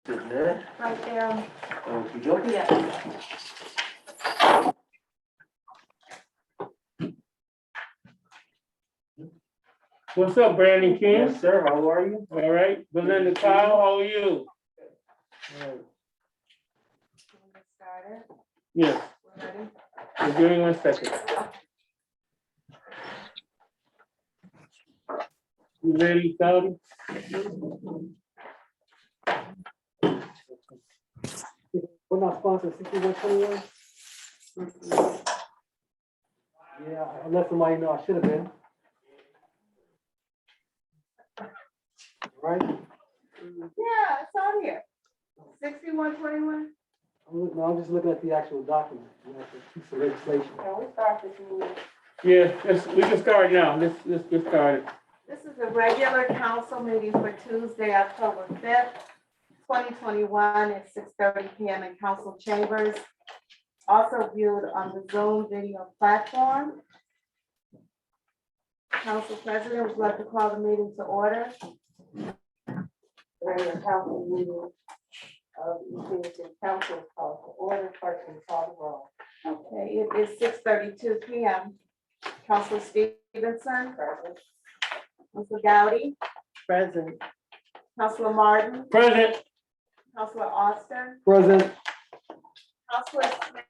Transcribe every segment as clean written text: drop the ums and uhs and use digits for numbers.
Isn't it? Right there. Okey dokey. Yeah. What's up, Brandon King? Yes, sir. How are you? All right, Belinda Kyle, how are you? All right. Get started. Yes, We're ready. we're doing 1 second. You ready, Cody? We're not sponsored 6121? Yeah, unless somebody know I should have been. Right? Yeah, it's on here. 6121. I'm just looking at the actual document, the actual piece of legislation. Can we start this meeting? Yeah, we can start now. Let's get started. This is the regular council meeting for Tuesday, October 5th, 2021 at 6:30 PM in council chambers. Also viewed on the Zoom video platform. Council President, would you like to call the meeting to order? Regular council meeting of the City Council is called to order. Clerk, can you call the roll? Okay, it is 6:32 PM. Councilor Stevenson. Present. Councilor Gowdy. Present. Councilor Martin. Present. Councilor Austin. Present. Councilor Smith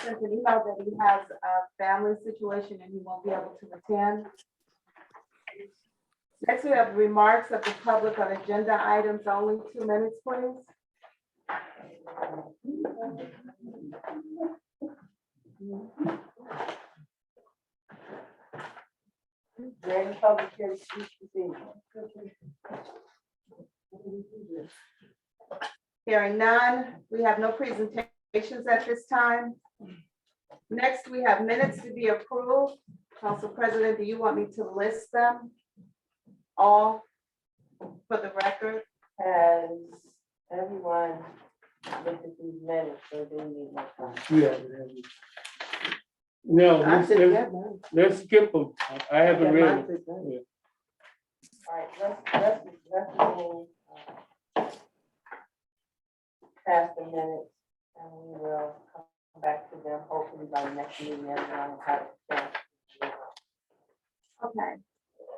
sent an email that he has a family situation and he won't be able to attend. Next, we have remarks of the public on agenda items, only 2 minutes, please. Any public here to speak this evening? Hearing none, we have no presentations at this time. Next, we have minutes to be approved. Council President, do you want me to list them all for the record? Has everyone looked at these minutes, or do we need more time? Yeah. No, I said, yeah, let's, man. let's skip them. I haven't Yeah, read mine them. says that. Yeah. All right, let's move past the minutes, and we will come back to them hopefully by the next meeting, everyone will have a chance. Okay.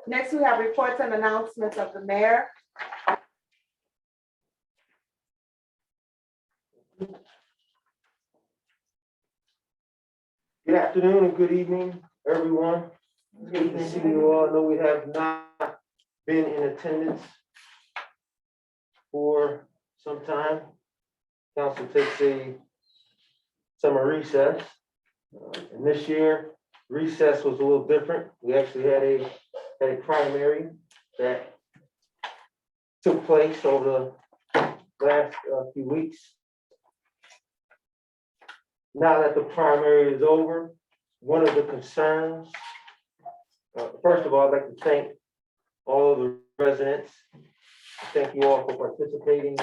Next, we have reports and announcements of the mayor. Good afternoon and good evening, everyone. Good to see you all. I know we have not been in attendance for some time. Council takes a summer recess. And this year, recess was a little different. We actually had a primary that took place over the last few weeks. Now that the primary is over, one of the concerns, first of all, I'd like to thank all of the residents. Thank you all for participating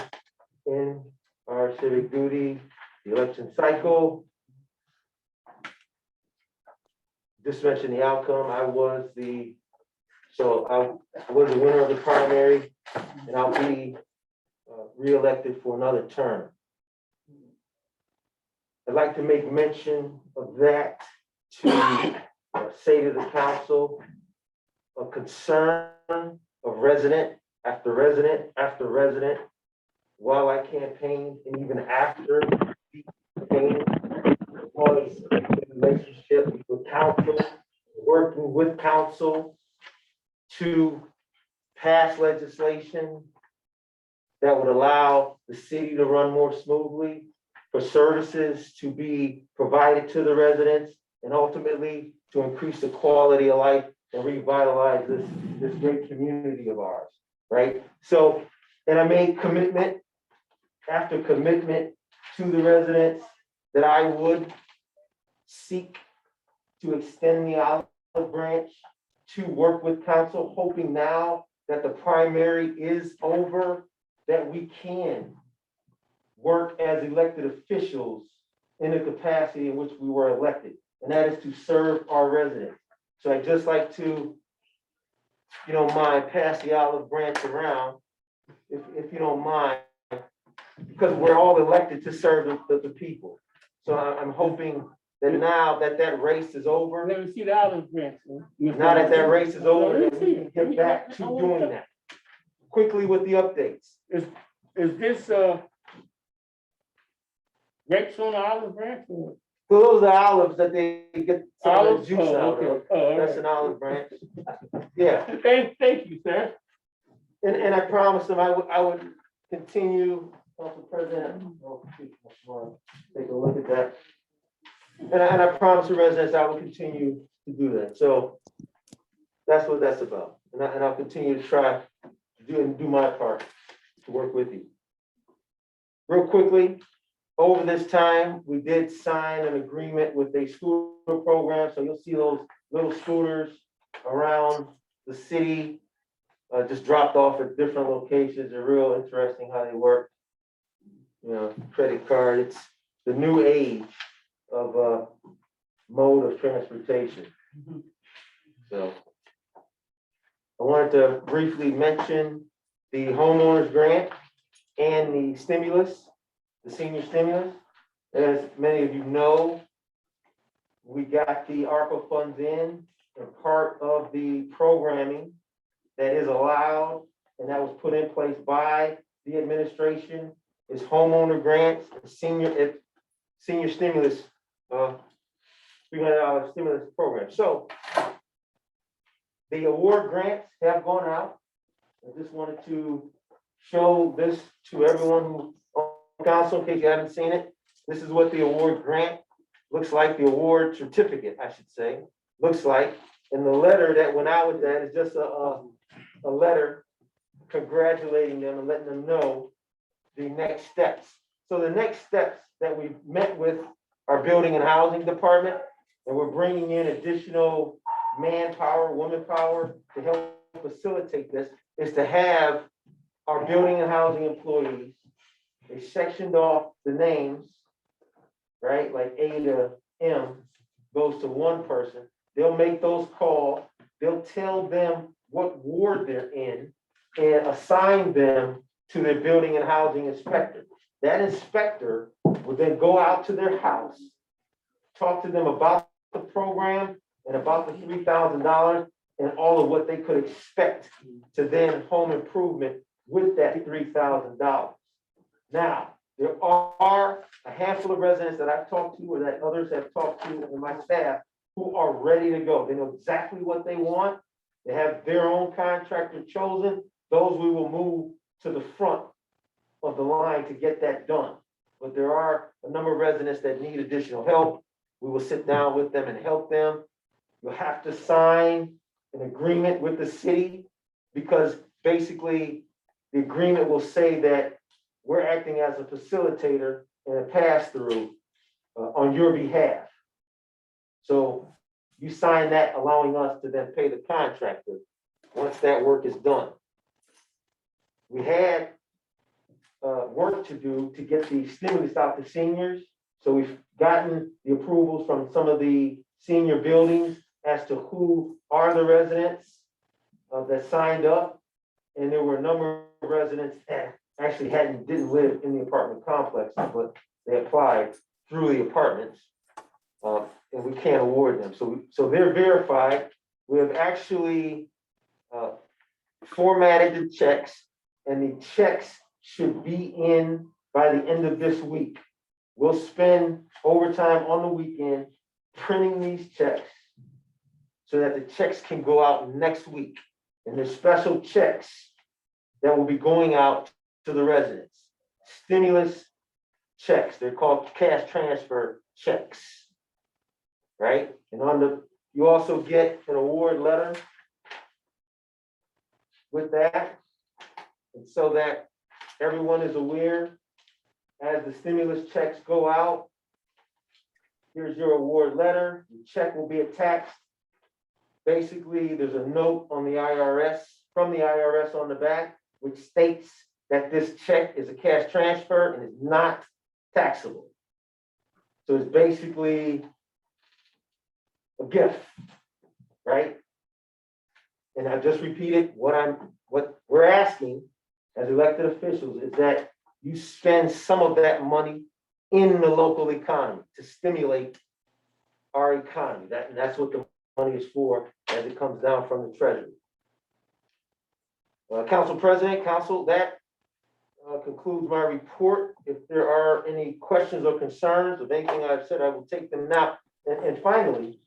in our civic duty, the election cycle. Just mentioned the outcome. I was the winner of the primary, and I'll be reelected for another term. I'd like to make mention of that to say to the council a concern of resident after resident after resident while I campaigned and even after campaign was the relationship with council, working with council to pass legislation that would allow the city to run more smoothly, for services to be provided to the residents, and ultimately to increase the quality of life and revitalize this great community of ours, right? So, and I made commitment after commitment to the residents that I would seek to extend the olive branch to work with council, hoping now that the primary is over, that we can work as elected officials in the capacity in which we were elected, and that is to serve our residents. So I'd just like to, if you don't mind, pass the olive branch around, if you don't mind, because we're all elected to serve the people. So I'm hoping that now that that race is over, Let me see the olive branch. now that that race is over, Let me that see we it. can get back to doing that. Quickly with the updates. Is this, grapes on the olive branch? Or- Those are olives that they get some of Olives? the juice Oh, out okay. of. Oh, all That's right. an olive branch. Yeah, Thank you, sir. and I promised them I would continue, Council President, take a look at that. And I promised the residents I would continue to do that. So that's what that's about. And I'll continue to try to do my part to work with you. Real quickly, over this time, we did sign an agreement with a scooter program. So you'll see those little scooters around the city, just dropped off at different locations. They're real interesting how they work. You know, credit card, it's the new age of mode of transportation. So I wanted to briefly mention the homeowners grant and the stimulus, the senior stimulus. As many of you know, we got the ARPA funds in, and part of the programming that is allowed and that was put in place by the administration is homeowner grants, and senior stimulus, $300 stimulus program. So the award grants have gone out. I just wanted to show this to everyone who on council, in case you haven't seen it. This is what the award grant looks like, the award certificate, I should say, looks like. And the letter that went out with that is just a letter congratulating them and letting them know the next steps. So the next steps that we met with our building and housing department, and we're bringing in additional manpower, woman power to help facilitate this, is to have our building and housing employees, they sectioned off the names, right? Like A to M goes to one person. They'll make those calls. They'll tell them what ward they're in and assign them to their building and housing inspector. That inspector will then go out to their house, talk to them about the program and about the $3,000 and all of what they could expect to then home improvement with that $3,000. Now, there are a handful of residents that I've talked to or that others have talked to in my staff who are ready to go. They know exactly what they want. They have their own contractor chosen. Those we will move to the front of the line to get that done. But there are a number of residents that need additional help. We will sit down with them and help them. You'll have to sign an agreement with the city because basically the agreement will say that we're acting as a facilitator and a pass-through on your behalf. So you sign that allowing us to then pay the contractor once that work is done. We had work to do to get the stimulus out to seniors. So we've gotten the approvals from some of the senior buildings as to who are the residents that signed up. And there were a number of residents that actually didn't live in the apartment complex, but they applied through the apartments. And we can't award them. So they're verified. We have actually formatted the checks, and the checks should be in by the end of this week. We'll spend overtime on the weekend printing these checks so that the checks can go out next week. And there's special checks that will be going out to the residents. Stimulus checks, they're called cash transfer checks, right? And you also get an award letter with that. And so that everyone is aware, as the stimulus checks go out, here's your award letter. The check will be attached. Basically, there's a note on the IRS, from the IRS on the back, which states that this check is a cash transfer and is not taxable. So it's basically a gift, right? And I just repeated what we're asking as elected officials is that you spend some of that money in the local economy to stimulate our economy. And that's what the money is for as it comes down from the treasury. Council President, Council, that concludes my report. If there are any questions or concerns of anything I've said, I will take them now. And finally,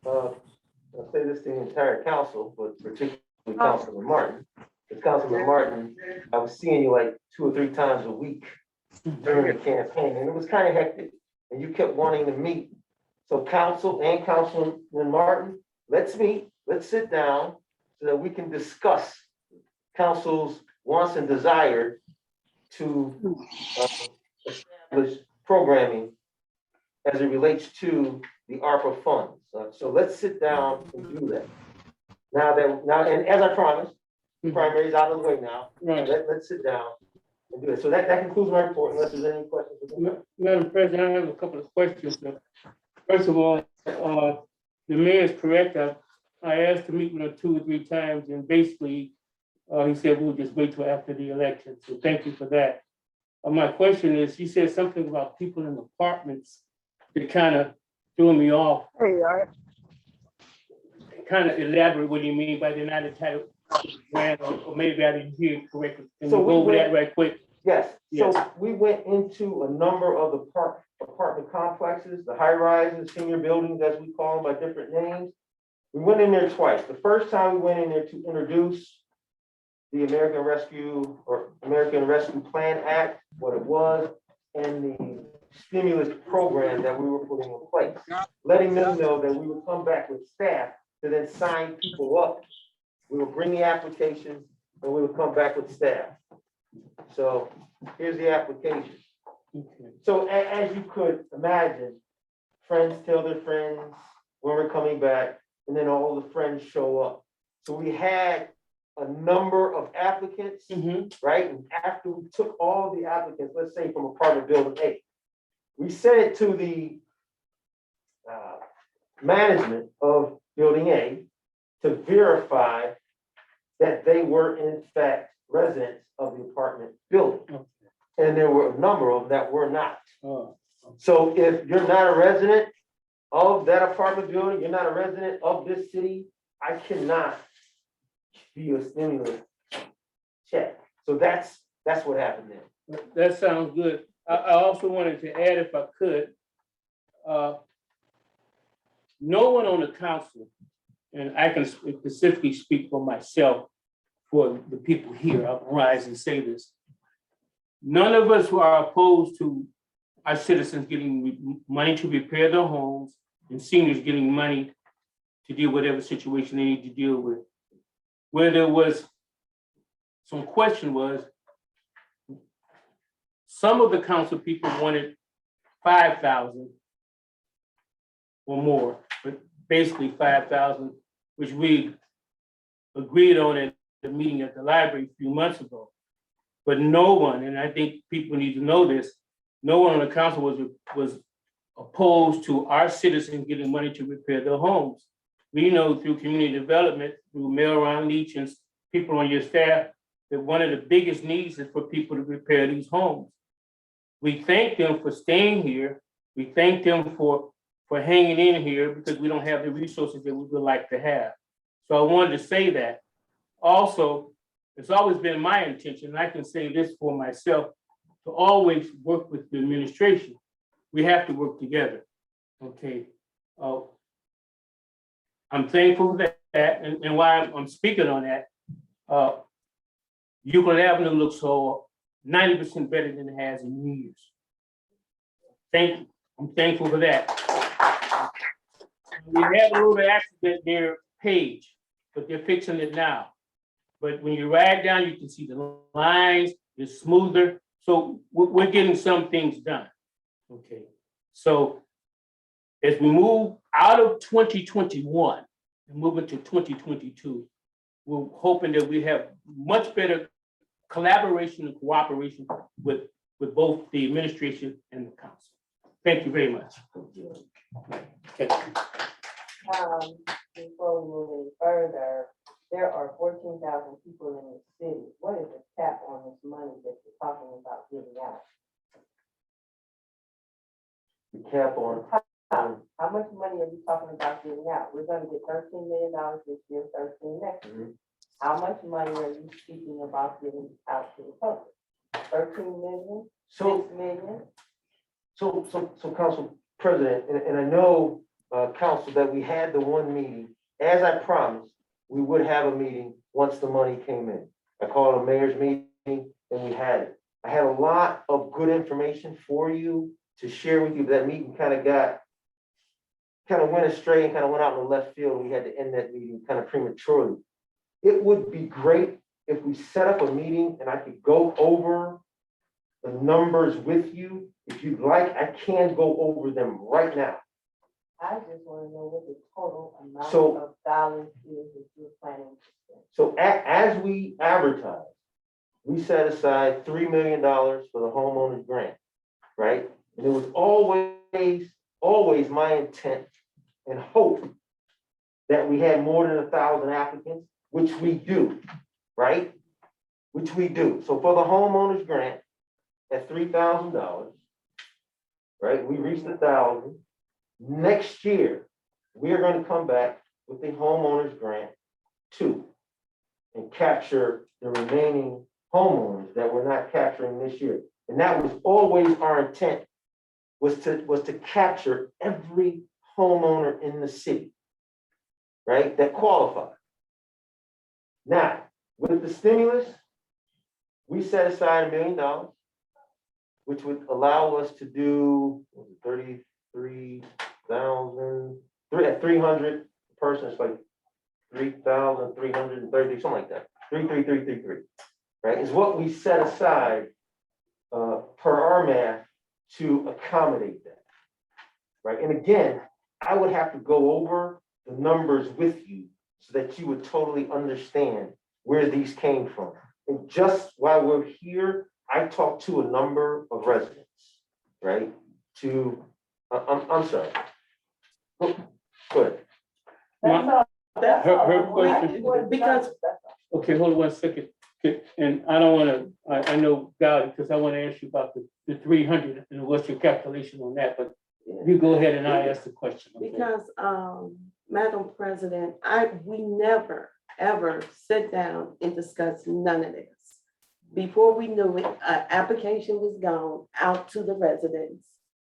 I'll say this to the entire council, but particularly Councilman Martin. Because Councilman Martin, I was seeing you like 2 or 3 times a week during the campaign, and it was kind of hectic. And you kept wanting to meet. So Council and Councilman Martin, let's meet, let's sit down so that we can discuss Council's wants and desire to establish programming as it relates to the ARPA funds. So let's sit down and do that. Now, and as I promised, the primary is out of the way now. Right. Let's sit down and do it. So that concludes my report, unless there's any questions. Madam President, I have a couple of questions. First of all, the mayor is correct. I asked to meet with him 2 or 3 times, and basically, he said we'll just wait till after the election. So thank you for that. My question is, he said something about people in apartments that kind of threw me off. There you are. Kind of elaborate what you mean by the not entitled grant, or maybe I didn't hear it correctly. Can So we go over that right quick? Yes, Yes. so we went into a number of the apartment complexes, the high rises, senior buildings, as we call them by different names. We went in there twice. The first time we went in there to introduce the American Rescue Plan Act, what it was, and the stimulus program that we were putting in place, letting them know that we would come back with staff to then sign people up. We would bring the applications and we would come back with staff. So here's the application. Okay. So as you could imagine, friends tell their friends when we're coming back, and then all the friends show up. So we had a number of applicants, right? And after we took all the applicants, let's say from apartment building A, we sent it to the management of building A to verify that they were in fact residents of the apartment building. Okay. And there were a number of them that were not. Oh, So if you're not a resident of that apartment building, you're not a resident of this city, I cannot give you a stimulus check. So that's what happened there. that sounds good. I also wanted to add, if I could, no one on the council, and I can specifically speak for myself, for the people here, I'll rise and say this. None of us who are opposed to our citizens getting money to repair their homes and seniors getting money to deal with whatever situation they need to deal with. Where there was some question was, some of the council people wanted 5,000 or more, but basically 5,000, which we agreed on at the meeting at the library a few months ago. But no one, and I think people need to know this, no one on the council was opposed to our citizens getting money to repair their homes. We know through community development, through Mayor Ron Leach and people on your staff, that one of the biggest needs is for people to repair these homes. We thank them for staying here. We thank them for hanging in here because we don't have the resources that we would like to have. So I wanted to say that. Also, it's always been my intention, and I can say this for myself, to always work with the administration. We have to work together, okay? I'm thankful for that, and why I'm speaking on that, Euclid Avenue looks so 90% better than it has in years. Thank you, I'm thankful for that. We had a little accident there, Page, but they're fixing it now. But when you ride down, you can see the lines, it's smoother. So we're getting some things done, okay? So as we move out of 2021 and move into 2022, we're hoping that we have much better collaboration and cooperation with both the administration and the council. Thank you very much. Okay. Before we move any further, there are 14,000 people in the city. What is the cap on this money that you're talking about giving out? The cap on, How much money are you talking about giving out? We're gonna get $13 million this year, 13 next year. Mhm. How much money are you speaking about giving out to the public? 13 million, so, 6 million? so Council President, and I know, Council, that we had the one meeting, as I promised, we would have a meeting once the money came in. I called a mayor's meeting and we had it. I had a lot of good information for you to share with you, but that meeting kind of went astray and kind of went out in the left field, and we had to end that meeting kind of prematurely. It would be great if we set up a meeting and I could go over the numbers with you. If you'd like, I can go over them right now. I just wanna know what the total amount So- of dollars is that you're planning to spend. So as we advertise, we set aside $3 million for the homeowners grant, right? And it was always my intent and hope that we had more than 1,000 applicants, which we do, right? Which we do. So for the homeowners grant at $3,000, right? We reached 1,000. Next year, we are going to come back with the homeowners grant 2 and capture the remaining homeowners that we're not capturing this year. And that was always our intent, was to capture every homeowner in the city, right, that qualified. Now, with the stimulus, we set aside $1 million, which would allow us to do 33,000, at 300 person, it's like 3,330, something like that. 33333, right? Is what we set aside per our math to accommodate that, right? And again, I would have to go over the numbers with you so that you would totally understand where these came from. And just while we're here, I talked to a number of residents, right? I'm sorry. Go ahead. Her question- Because. Okay, hold on 1 second. Okay, and I don't wanna, I know, God, because I wanna ask you about the 300 and what's your calculation on that, but you go ahead and I ask the question. okay? Because, Madam President, we never, ever sit down and discuss none of this. Before we knew it, application was gone out to the residents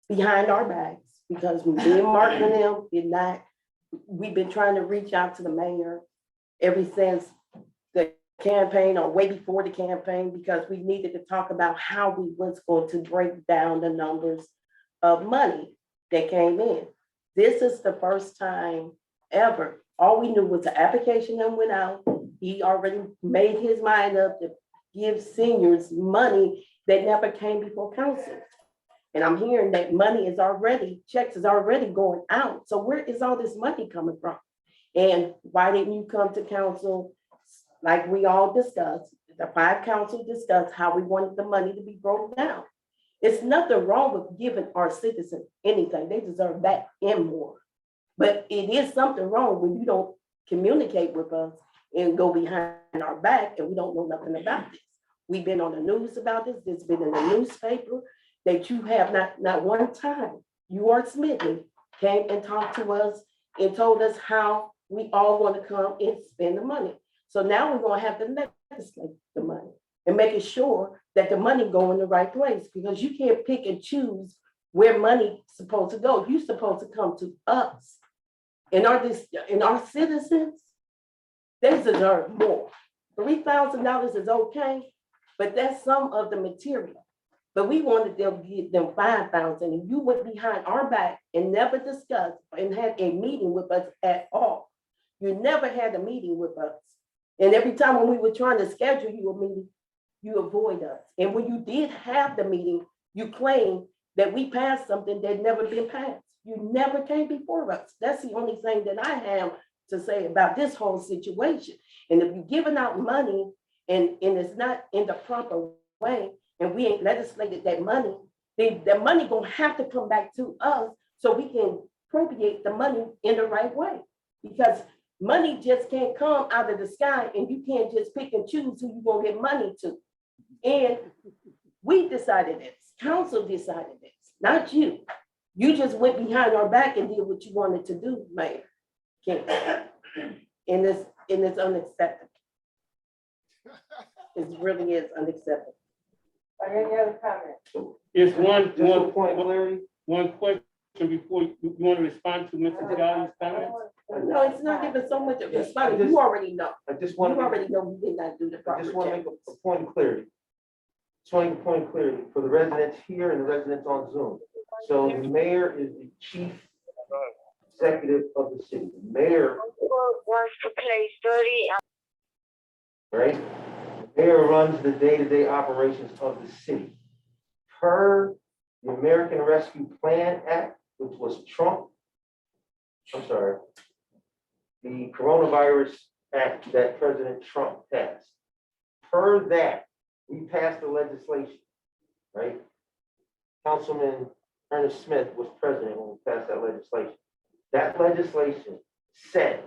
behind our backs, because me and Mark and them did not, we've been trying to reach out to the mayor ever since the campaign or way before the campaign, because we needed to talk about how we was going to break down the numbers of money that came in. This is the first time ever. All we knew was the application that went out. He already made his mind up to give seniors money that never came before council. And I'm hearing that money is already, checks is already going out. So where is all this money coming from? And why didn't you come to council like we all discussed? The 5 council discussed how we wanted the money to be broken down. It's nothing wrong with giving our citizens anything. They deserve that and more. But it is something wrong when you don't communicate with us and go behind our back and we don't know nothing about this. We've been on the news about this. It's been in the newspaper that you have not one time, you or Smithley came and talked to us and told us how we all want to come and spend the money. So now we're gonna have to legislate the money and making sure that the money go in the right place, because you can't pick and choose where money's supposed to go. You're supposed to come to us. And our citizens, they deserve more. $3,000 is okay, but that's some of the material. But we wanted them to give them 5,000, and you went behind our back and never discussed and had a meeting with us at all. You never had a meeting with us. And every time when we were trying to schedule you a meeting, you avoid us. And when you did have the meeting, you claimed that we passed something that never been passed. You never came before us. That's the only thing that I have to say about this whole situation. And if you're giving out money and it's not in the proper way, and we ain't legislated that money, then the money gonna have to come back to us so we can appropriate the money in the right way. Because money just can't come out of the sky and you can't just pick and choose who you gonna get money to. And we decided this, council decided this, not you. You just went behind our back and did what you wanted to do, Mayor. And it's unacceptable. It really is unacceptable. Are there any other comments? It's Just a point of clarity. one question before you want to respond to Mrs. Galley's comments? No, it's not even so much of Yes, responding, I just- you already know. I just You want to, already know we did not do the I proper just want to check. make a point of clarity. Just want to make a point of clarity for the residents here and the residents on Zoom. So the mayor is the chief executive of the city. The mayor Wants to play 30. right? The mayor runs the day-to-day operations of the city. Per the American Rescue Plan Act, which was the Coronavirus Act that President Trump passed. Per that, we passed the legislation, right? Councilman Ernest Smith was president when we passed that legislation. That legislation said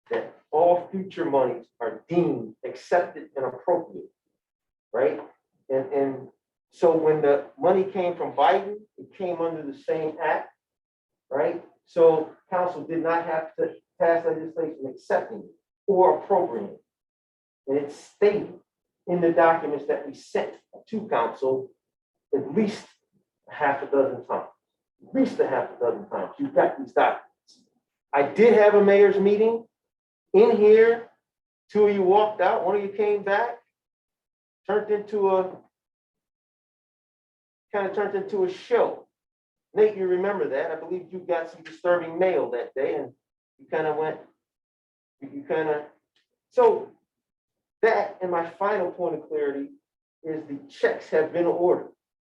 that all future monies are deemed accepted and appropriate, right? And so when the money came from Biden, it came under the same act, right? So council did not have to pass legislation accepting it or appropriating it. And it's stated in the documents that we sent to council at least a half a dozen times. At least a half a dozen times. You've got these documents. I did have a mayor's meeting in here. Two of you walked out, one of you came back, turned into a show. Nate, you remember that? I believe you got some disturbing mail that day and you kind of so that, and my final point of clarity is the checks have been ordered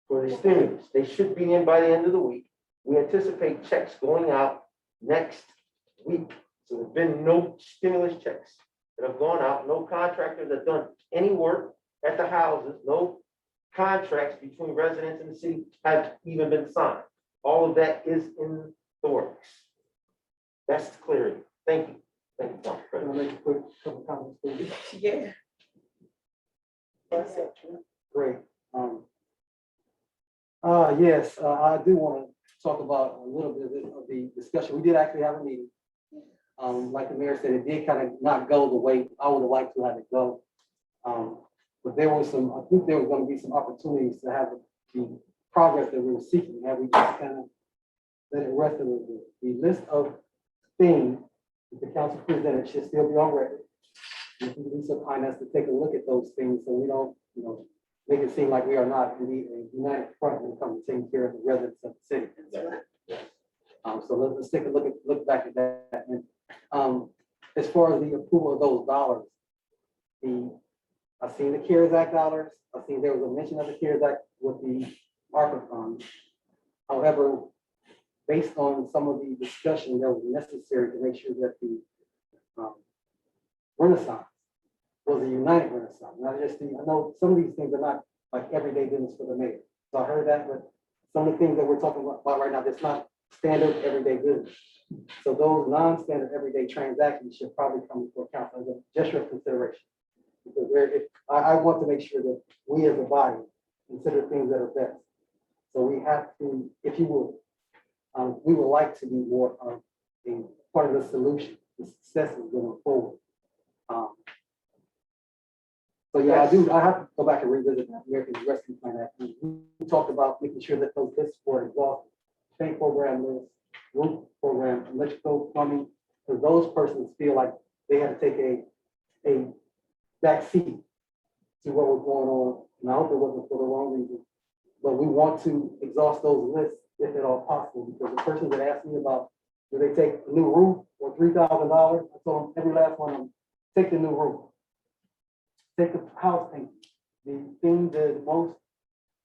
for the stimulus. They should be in by the end of the week. We anticipate checks going out next week. So there's been no stimulus checks that have gone out, no contractors have done any work at the houses, no contracts between residents and the city have even been signed. All of that is in the works. That's the clarity. Thank you. Thank you, Council Can I President. make a quick couple comments, please? Yeah. Great. Yes, I do want to talk about a little bit of the discussion. We did actually have a meeting. Like the mayor said, it did kind of not go the way I would have liked to have it go. But there was I think there was going to be some opportunities to have the progress that we were seeking. Have we just kind of let it rest a little bit? The list of things that the council presented should still be on record. If you be so kind as to take a look at those things so we don't, make it seem like we are not indeed a united front when it comes to taking care of the residents of the city. So let's take a look back at that. And as far as the approval of those dollars, I've seen the CARES Act dollars. I've seen there was a mention of the CARES Act with the ARPA funds. However, based on some of the discussion that was necessary to make sure that the Renaissance was a united Renaissance, not just I know some of these things are not like everyday business for the mayor. So I heard that, but some of the things that we're talking about right now, that's not standard everyday business. So those non-standard everyday transactions should probably come before council as a gesture of consideration. Because I want to make sure that we as a body consider things that are best. So we have to, if you will, we would like to be more of a part of the solution, the success is going forward. So yeah, I have to go back and revisit that American Rescue Plan Act. We talked about making sure that those lists were exhausted, tank program list, roof program, electrical, plumbing, because those persons feel like they had to take a back seat to what was going on. And I hope it wasn't for the wrong reason. But we want to exhaust those lists if at all possible, because the person that asked me about, do they take a new roof or $3,000? I told them, every last one of them, take the new roof. Take the house paint. The thing that is most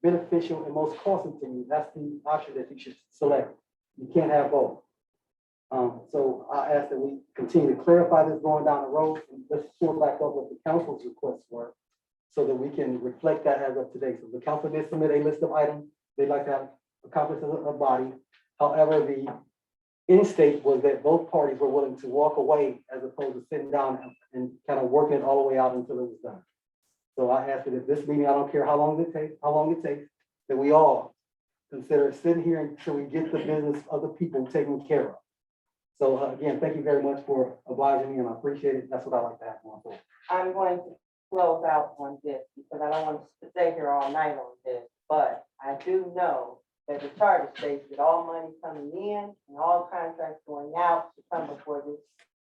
beneficial and most costly to you, that's the option that you should select. You can't have both. So I ask that we continue to clarify this going down the road, and let's pull back up what the council's requests were so that we can reflect that as of today. So the council did submit a list of items they'd like to have accomplished as a body. However, the instate was that both parties were willing to walk away as opposed to sitting down and kind of working it all the way out until it was done. So I asked that at this meeting, I don't care how long it takes, that we all consider sitting here until we get the business of the people taken care of. So again, thank you very much for obliging me, and I appreciate it. That's what I like to have going forward. I'm going to close out on this because I don't want to stay here all night on this, but I do know that the charter states that all money coming in and all contracts going out should come before this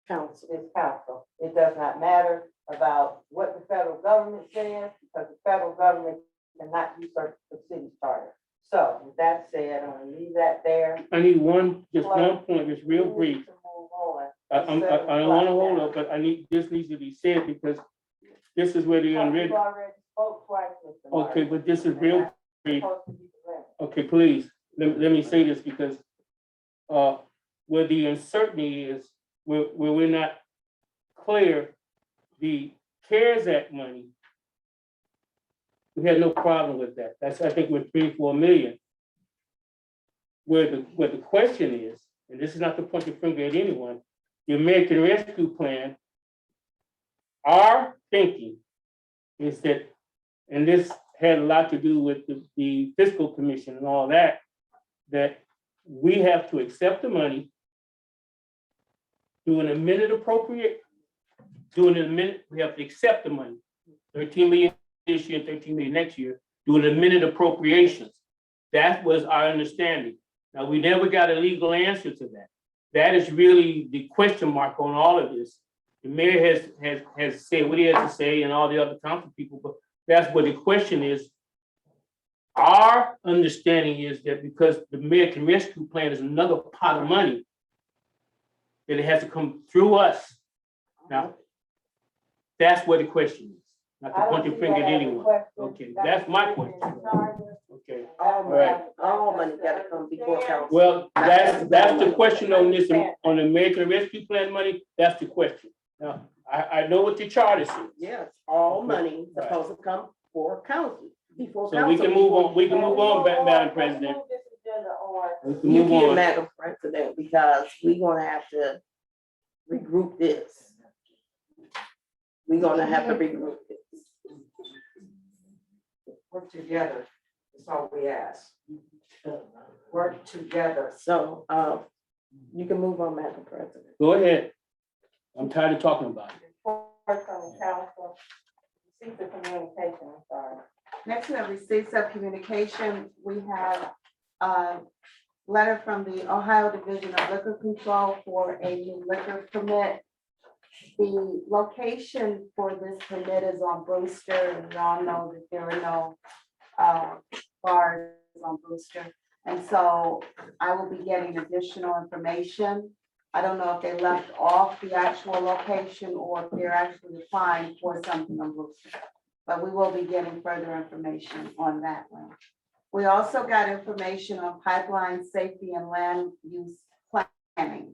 council. It does not matter about what the federal government says, because the federal government cannot usurp the city's charter. So with that said, I'm gonna leave that there. I need just one point, just real We need brief. to move on. I don't want to hold up, but this needs to be said because this is where the You unwritten, already spoke twice, Mr. Martin. okay, but this is real And brief. that's supposed to be the limit. Okay, please, let me say this because where the uncertainty is, where we're not clear, the CARES Act money, we had no problem with that. That's, I think, with 3-4 million. Where the question is, and this is not to point the finger at anyone, the American Rescue Plan, our thinking is that, and this had a lot to do with the fiscal commission and all that, that we have to accept the money, do an amended appropriate, we have to accept the money, 13 million this year, 13 million next year, do an amended appropriations. That was our understanding. Now, we never got a legal answer to that. That is really the question mark on all of this. The mayor has said what he has to say and all the other council people, but that's what the question is. Our understanding is that because the American Rescue Plan is another pot of money, that it has to come through us. Now, that's what the question is, not to point the finger at anyone. Okay, that's my question. Okay, All money gotta come before council. well, that's the question on this, on the American Rescue Plan money, that's the question. Now, I know what the charter says. Yes, all money supposed to come for council, before So council. we can move on, Madam President. Move this agenda on. We can You move can, on. Madam President, because we're gonna have to regroup this. We're gonna have to regroup this. Work together, that's all we ask. Work together. So, you can move on, Madam President. Go ahead. I'm tired of talking about it. First on the council, receipts of communication, I'm sorry. Next, we have receipts of communication. We have a letter from the Ohio Division of Liquor Control for a new liquor permit. The location for this permit is on Brewster, and y'all know that there are no bars on Brewster. And so I will be getting additional information. I don't know if they left off the actual location or if they're actually applying for something on Brewster. But we will be getting further information on that one. We also got information on pipeline safety and land use planning.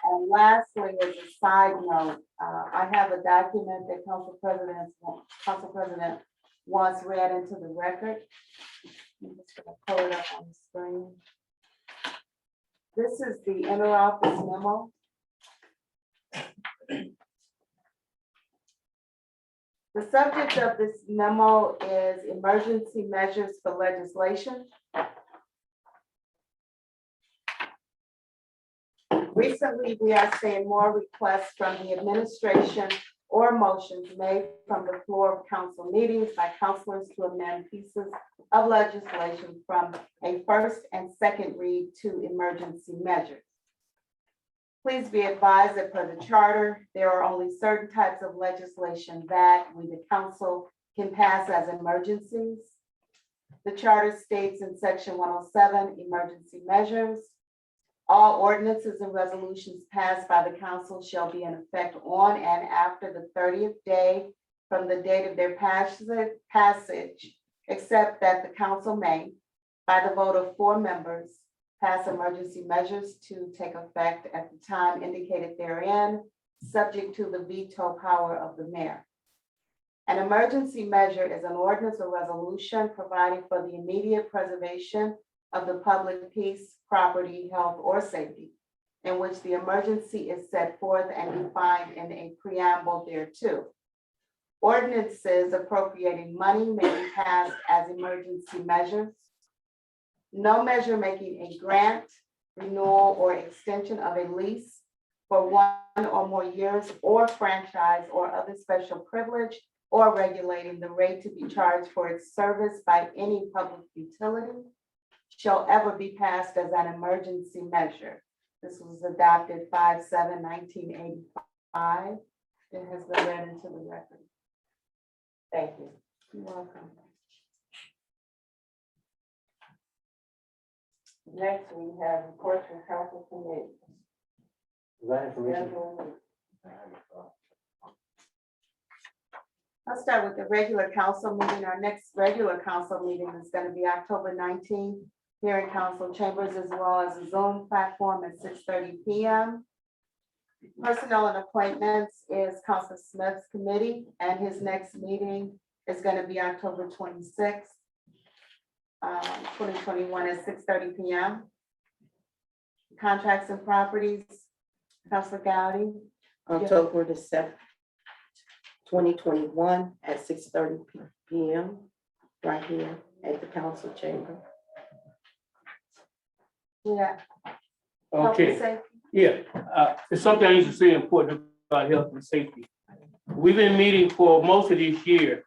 And lastly, as a side note, I have a document that Council President wants read into the record. I'm just gonna pull it up on the screen. This is the Interoffice Memo. The subject of this memo is emergency measures for legislation. Recently, we are seeing more requests from the administration or motions made from the floor of council meetings by councilors to amend pieces of legislation from a first and second read to emergency measures. Please be advised that per the charter, there are only certain types of legislation that we, the council, can pass as emergencies. The charter states in section 107, emergency measures. All ordinances and resolutions passed by the council shall be in effect on and after the 30th day from the date of their passage, except that the council may, by the vote of 4 members, pass emergency measures to take effect at the time indicated therein, subject to the veto power of the mayor. An emergency measure is an ordinance or resolution providing for the immediate preservation of the public peace, property, health, or safety, in which the emergency is set forth and defined in a preamble thereto. Ordinances appropriating money may be passed as emergency measures. No measure making a grant, renewal, or extension of a lease for 1 or more years, or franchise or other special privilege, or regulating the rate to be charged for its service by any public utility shall ever be passed as an emergency measure. This was adopted 5/7/1985. It has been read into the record. Thank you. You're welcome. Next, we have reports from council committee. That information. I'll start with the regular council meeting. Our next regular council meeting is going to be October 19th here in council chambers, as well as a Zoom platform at 6:30 p.m. Personnel and appointments is Council Smith's committee, and his next meeting is going to be October 26th, 2021 at 6:30 p.m. Contracts and properties, Councilor Gowdy. October the 7th, 2021 at 6:30 p.m. right here at the council chamber. Yeah. Health and Okay, safety. yeah, it's something I need to say important about health and safety. We've been meeting for most of this year,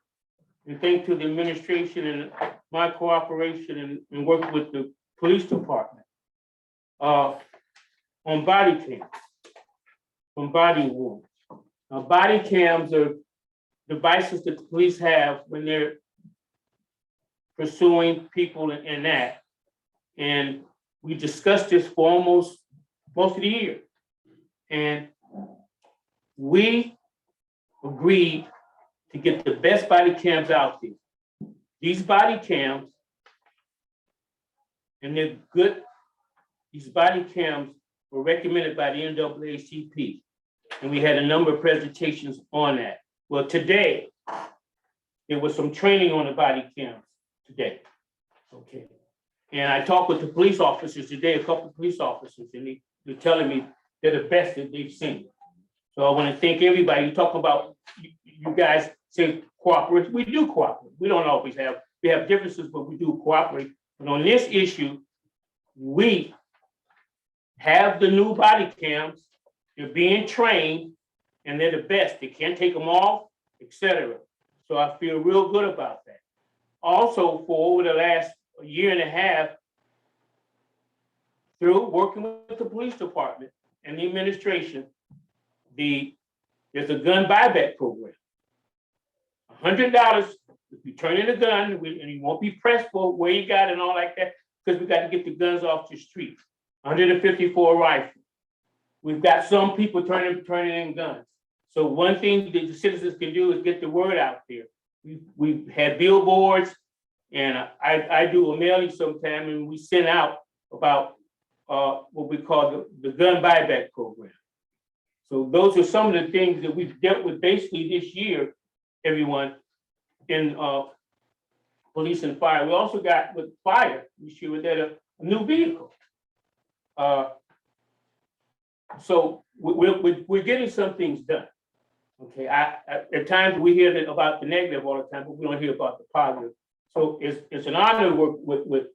and thanks to the administration and my cooperation and working with the police department on body cams, on body wounds. Now, body cams are devices that the police have when they're pursuing people in that. And we discussed this for most of the year. And we agreed to get the best body cams out there. These body cams, and they're good, these body cams were recommended by the NAACP. And we had a number of presentations on that. Well, today, there was some training on the body cams today. Okay. And I talked with the police officers today, a couple of police officers, and they're telling me they're the best that they've seen. So I want to thank everybody. You talk about, you guys say cooperate. We do cooperate. We don't always we have differences, but we do cooperate. But on this issue, we have the new body cams. They're being trained, and they're the best. They can't take them off, etc. So I feel real good about that. Also, for over the last year and a half, through working with the police department and the administration, there's a gun buyback program. $100 if you turn in a gun, and you won't be pressed for where you got it and all like that, because we got to get the guns off the street. 154 rifles. We've got some people turning in guns. So one thing that the citizens can do is get the word out there. We've had billboards, and I do a mailing sometime, and we send out about what we call the gun buyback program. So those are some of the things that we've dealt with basically this year, everyone, in police and fire. We also got with fire this year, we had a new vehicle. So we're getting some things done. Okay, at times we hear about the negative all the time, but we don't hear about the positive. So it's an honor to work with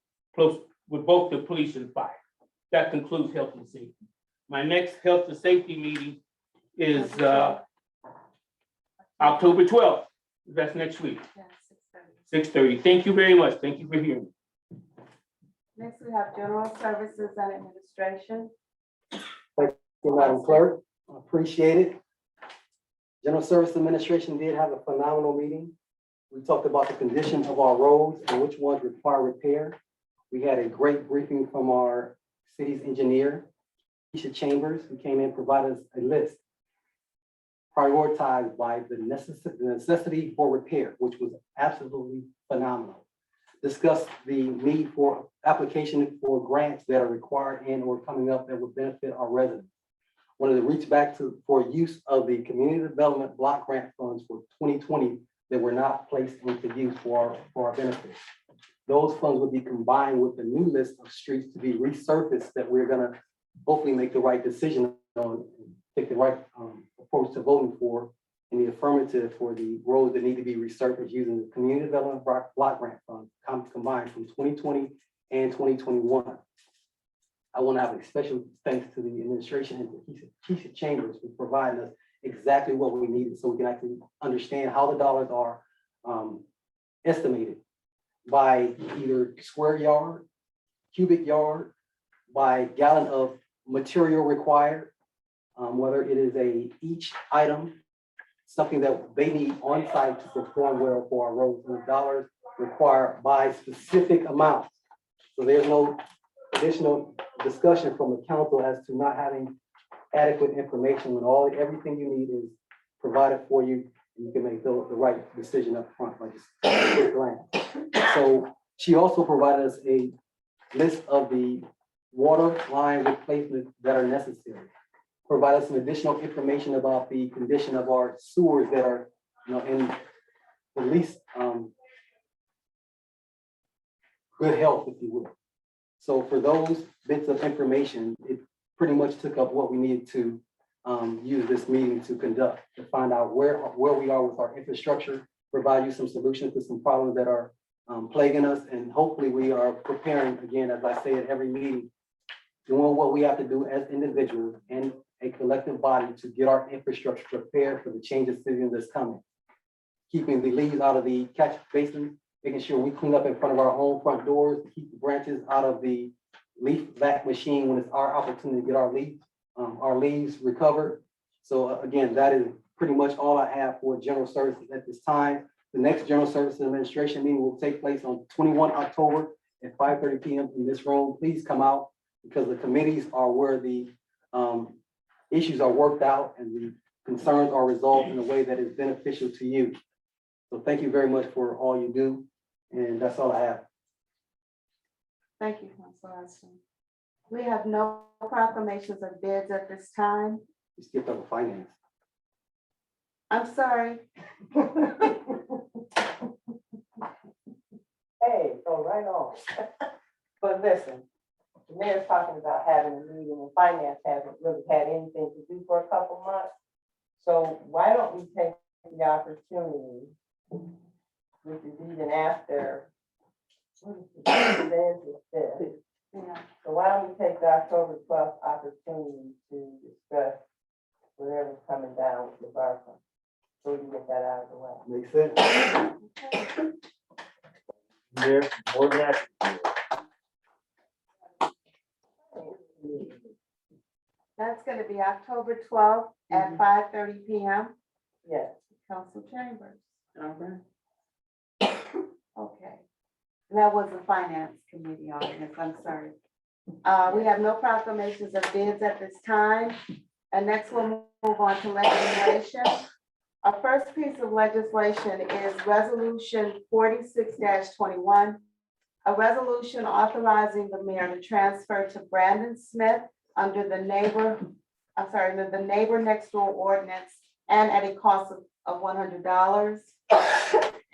both the police and fire. That concludes health and safety. My next health and safety meeting is October 12th. That's next week, Yeah, 6:30. 6:30. Thank you very much. Thank you for hearing me. Next, we have general services and administration. Thank you, Madam Clerk. I appreciate it. General Service Administration did have a phenomenal meeting. We talked about the condition of our roads and which ones require repair. We had a great briefing from our city's engineer, Keisha Chambers, who came in and provided us a list prioritized by the necessity for repair, which was absolutely phenomenal. Discussed the need for application for grants that are required and or coming up that would benefit our residents. Wanted to reach back for use of the community development block grant funds for 2020 that were not placed into use for our benefit. those funds would be combined with the new list of streets to be resurfaced that we're gonna hopefully make the right decision on, take the right approach to voting for in the affirmative for the roads that need to be resurfaced using the Community Development Block Grant Fund combined from 2020 and 2021. I want to have a special thanks to the administration and the Keisha Chambers for providing us exactly what we needed so we can actually understand how the dollars are estimated by either square yard, cubic yard, by gallon of material required, whether it is each item, something that they need on site to perform well for our roads, and the dollars required by specific amounts. So there's no additional discussion from the council as to not having adequate information when everything you need is provided for you, and you can make the right decision up front, like just quick glance. So she also provided us a list of the water line replacements that are necessary. Provide us some additional information about the condition of our sewers that are, in the least good health, if you will. So for those bits of information, it pretty much took up what we needed to use this meeting to conduct, to find out where we are with our infrastructure, provide you some solutions to some problems that are plaguing us, and hopefully we are preparing, again, as I say at every meeting, doing what we have to do as individuals and a collective body to get our infrastructure prepared for the change of season that's coming. Keeping the leaves out of the catch basin, making sure we clean up in front of our own front doors, to keep the branches out of the leaf vac machine when it's our opportunity to get our leaves recovered. So again, that is pretty much all I have for general services at this time. The next General Services Administration meeting will take place on 21 October at 5:30 p.m. in this room. Please come out, because the committees are where the issues are worked out and the concerns are resolved in a way that is beneficial to you. So thank you very much for all you do. And that's all I have. Thank you, Councilor Austin. We have no proclamations of bids at this time. You skipped over finance. I'm sorry. Hey, go right on. But listen, the mayor's talking about having a meeting, and finance hasn't really had anything to do for a couple months. So why don't we take the opportunity, which is even after, what is the fifth? Yeah. So why don't we take the October 12th opportunity to discuss whatever's coming down with the bar fund, so we can get that out of the way. Makes sense. Mayor, more than happy. That's gonna be October 12th at 5:30 p.m. Yes. Council Chambers. All right. Okay. That was the Finance Committee on this, I'm sorry. We have no proclamations of bids at this time. And next we'll move on to legislation. Our first piece of legislation is Resolution 46-21, a resolution authorizing the mayor to transfer to Brandon Smith under the the neighbor next door ordinance, and at a cost of $100,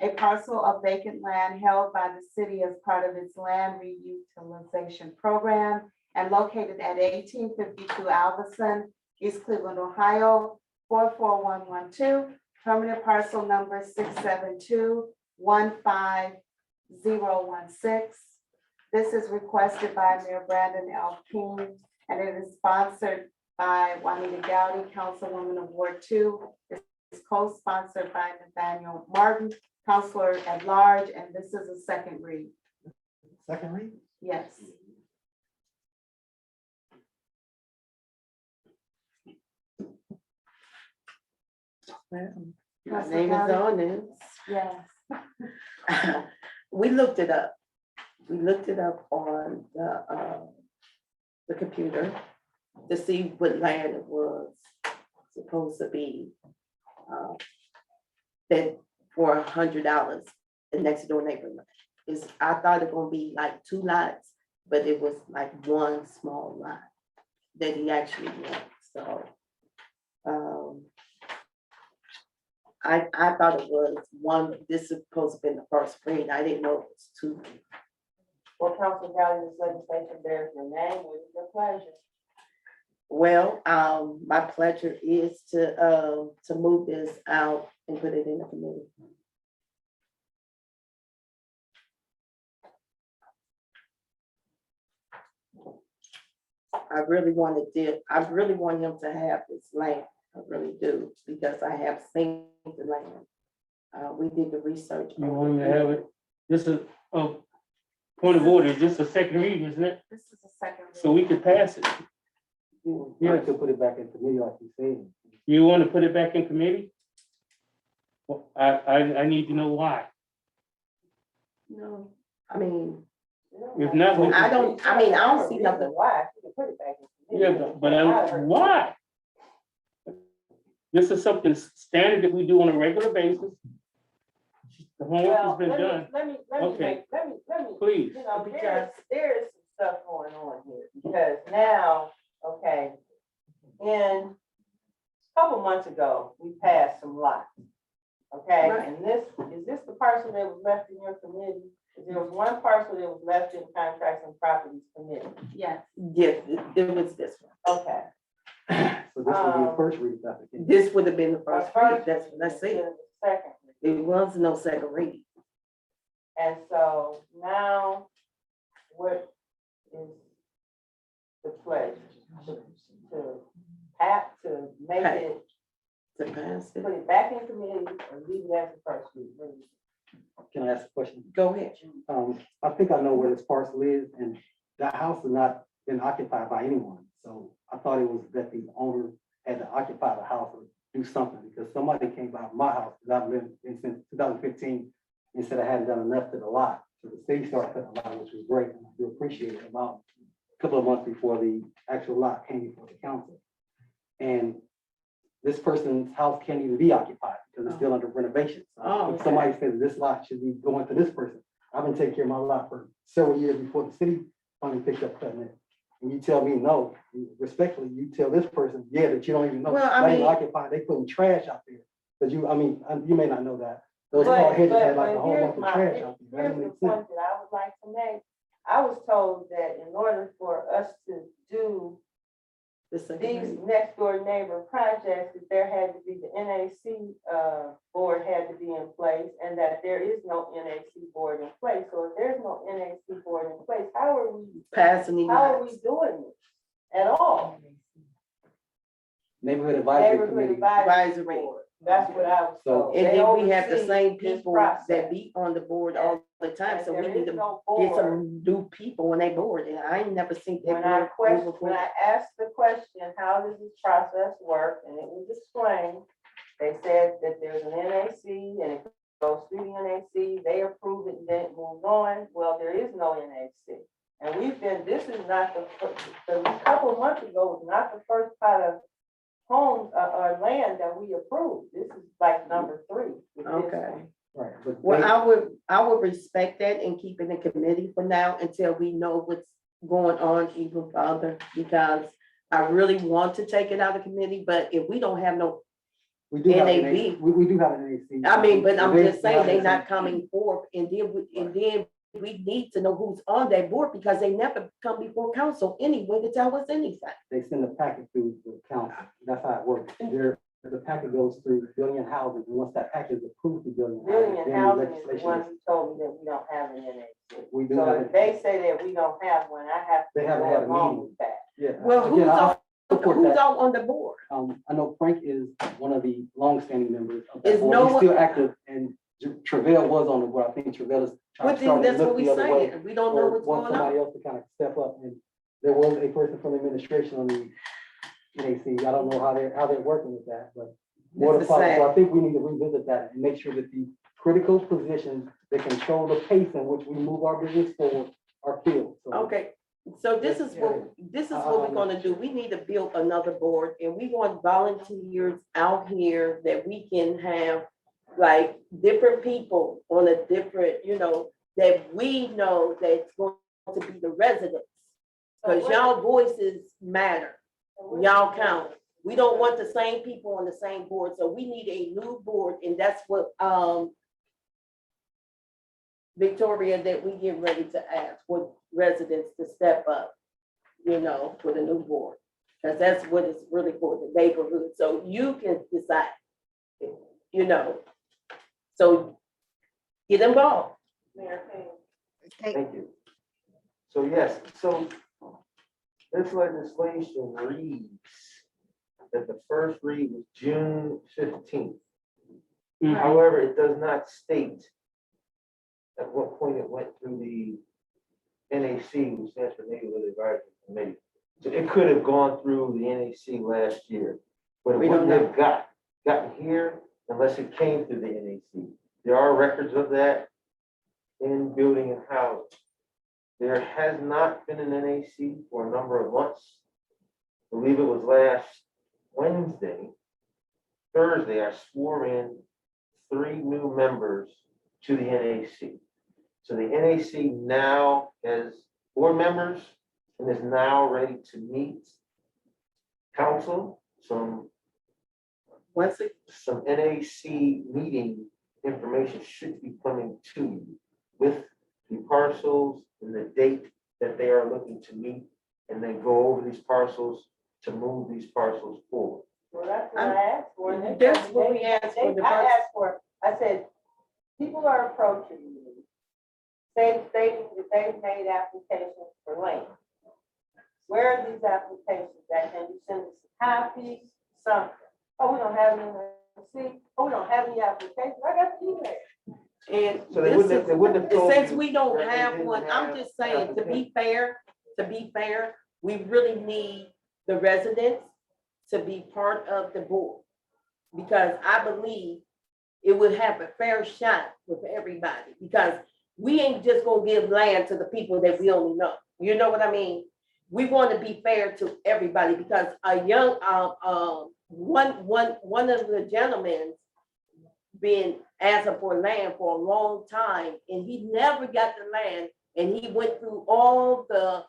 a parcel of vacant land held by the city as part of its land reutilization program and located at 1852 Alverson, East Cleveland, Ohio, 44112, permanent parcel number 672-15016. This is requested by Mayor Brandon L. King, and it is sponsored by Juanita Gowdy, Councilwoman of Ward 2. It's co-sponsored by Nathaniel Martin, Councilor at Large, and this is a second read. Second read? Yes. My name is on this. Yes. We looked it up. We looked it up on the computer to see what land it was supposed to be. That for $100, the next door neighborhood is, I thought it gonna be like 2 lots, but it was like 1 small lot that he actually wants. So I thought it was 1. This is supposed to be the first read. I didn't know it was 2. council value this legislation bears your name, what is your pleasure? Well, my pleasure is to move this out and put it in the committee. I really want him to have this land, I really do, because I have seen the land. We did the research. You want him to have it? This is, point of order, this is a second reading, isn't it? This is a second. So we could pass it. Yeah, to put it back in committee like you said. You want to put it back in committee? Well, I need to know why. No, I mean, If not, we- I don't see nothing. Why, you can put it back in. Yeah, why? This is something standard that we do on a regular basis. The homework has Well, been done, let me, Okay. let me, please. you know, Because- there is some stuff going on here, because now, okay, a couple months ago, we passed some lots. Okay, Right. and is this the parcel that was left in your committee? There was one parcel that was left in contracts and properties committee. Yes. Yes, it was this one. Okay. So this would be the first read application. This would have been the first read, that's instead it. of the second. It was no second read. And so now, what is the pledge? To make Okay. it, To pass it. put it back in committee or leave it as the first read? What do you think? Can I ask a question? Go ahead. I think I know where this parcel is, and that house has not been occupied by anyone. So I thought it was that the owner had to occupy the house or do something, because somebody came by my house, that I've lived in since 2015, and said I hadn't done enough to the lot. So the city started cutting the lot, which was great, and I do appreciate it, about a couple of months before the actual lot came before the council. And this person's house can't even be occupied because it's still under renovation. So Oh, if somebody says this lot should be going to this person, I've been taking care of my lot for several years before the city finally picked up cutting it. And you tell me no, respectfully, you tell this person, yeah, that you don't even know. Well, I Not even mean- occupied, they putting trash out there. Because you may not know that. Those But- tall hedges had but like a whole here's bunch of my- trash out there. That Here's doesn't the make sense. point that I would like to make. I was told that in order for us to do The second these read. next door neighbor projects, that there had to be the NAC board had to be in place, and that there is no NAC board in place. So if there's no NAC board in place, how are we Passing these. doing this at all? Neighborhood advisory Neighborhood committee. advisory board, that's what I was told. And They then we have the oversee same this people process. that be on the board all the time, And so we there need is to no get board. some new people on that board, and I ain't never seen When that. when I asked the question, how does this process work, and it was explained, they said that there's an NAC, and it goes through the NAC, they approve it, and then it moves on. Well, there is no NAC. And this is not a couple of months ago, was not the first part of homes, or land that we approved. This is like number 3. with this Okay. one. Right, but Well, they- I would respect that and keep it in committee for now until we know what's going on even further, because I really want to take it out of committee, but if we don't have no, we do have an NAB. NAC. We do have an NAC. I mean, but I'm They- just saying they they not have coming forth, and then we need to know who's on that board, because they never come before council anyway to tell us anything. They send the packet through the council. That's how it works. The packet goes through building and housing, and once that packet is approved through building. Building and then housing is the legislation one who told me that we don't have an NAC. We do So have if it. they say that we don't have one, I have to They haven't go had a along meeting. with that. Yeah. Well, Again, I'll support who's that. all on the board? I know Frank is one of the longstanding members of that Is board. no He's one- still active, and Travell was on the board. I think Travell is trying But to start then to that's what look we the other way. saying, we don't know Or what's want going somebody on. else to kind of step up, and there was a person from administration on the NAC. I don't know how they're working with that, but more to It's follow. So sad. I think we need to revisit that and make sure that the critical positions that control the pace in which we move our business forward are filled. So Okay, so this is what we're gonna do. We need to build another board, and we want volunteers out here that we can have, like, different people on a different, that we know that's going to be the residents. Cause y'all voices matter, y'all count. We don't want the same people on the same board, so we need a new board, and that's what, Victoria, that we get ready to ask for residents to step up, you know, for the new board. Because that's what it's really for, the neighborhood. So you can decide, you know. So get involved. Mayor King. Okay, Thank you. So yes, so this legislation reads that the first read was June 15th. Mhm. However, it does not state at what point it went through the NAC, which stands for Neighborhood Advisory Committee. So it could have gone through the NAC last year, but it We don't wouldn't have gotten here unless it came through the NAC. There are records of that in building and housing. There has not been an NAC for a number of months. I believe it was last Thursday, I swore in 3 new members to the NAC. So the NAC now has 4 members and is now ready to meet council, some NAC meeting information should be coming to you with the parcels and the date that they are looking to meet, and then go over these parcels to move these parcels forward. Well, that's what I asked for. and they- That's what we asked for. I asked for, I said, people are approaching me. They've made applications for land. Where are these applications at? Can you send us a copy, something? Oh, we don't have any, see, oh, we don't have any applications. I got the email. And So they this wouldn't have, they is, wouldn't have told since you we don't that they have didn't one, I'm have just saying, to be applications. fair, we really need the residents to be part of the board. Because I believe it would have a fair shot with everybody, because we ain't just gonna give land to the people that we only know. You know what I mean? We want to be fair to everybody, because a young, one of the gentlemen been asking for land for a long time, and he never got the land, and he went through all the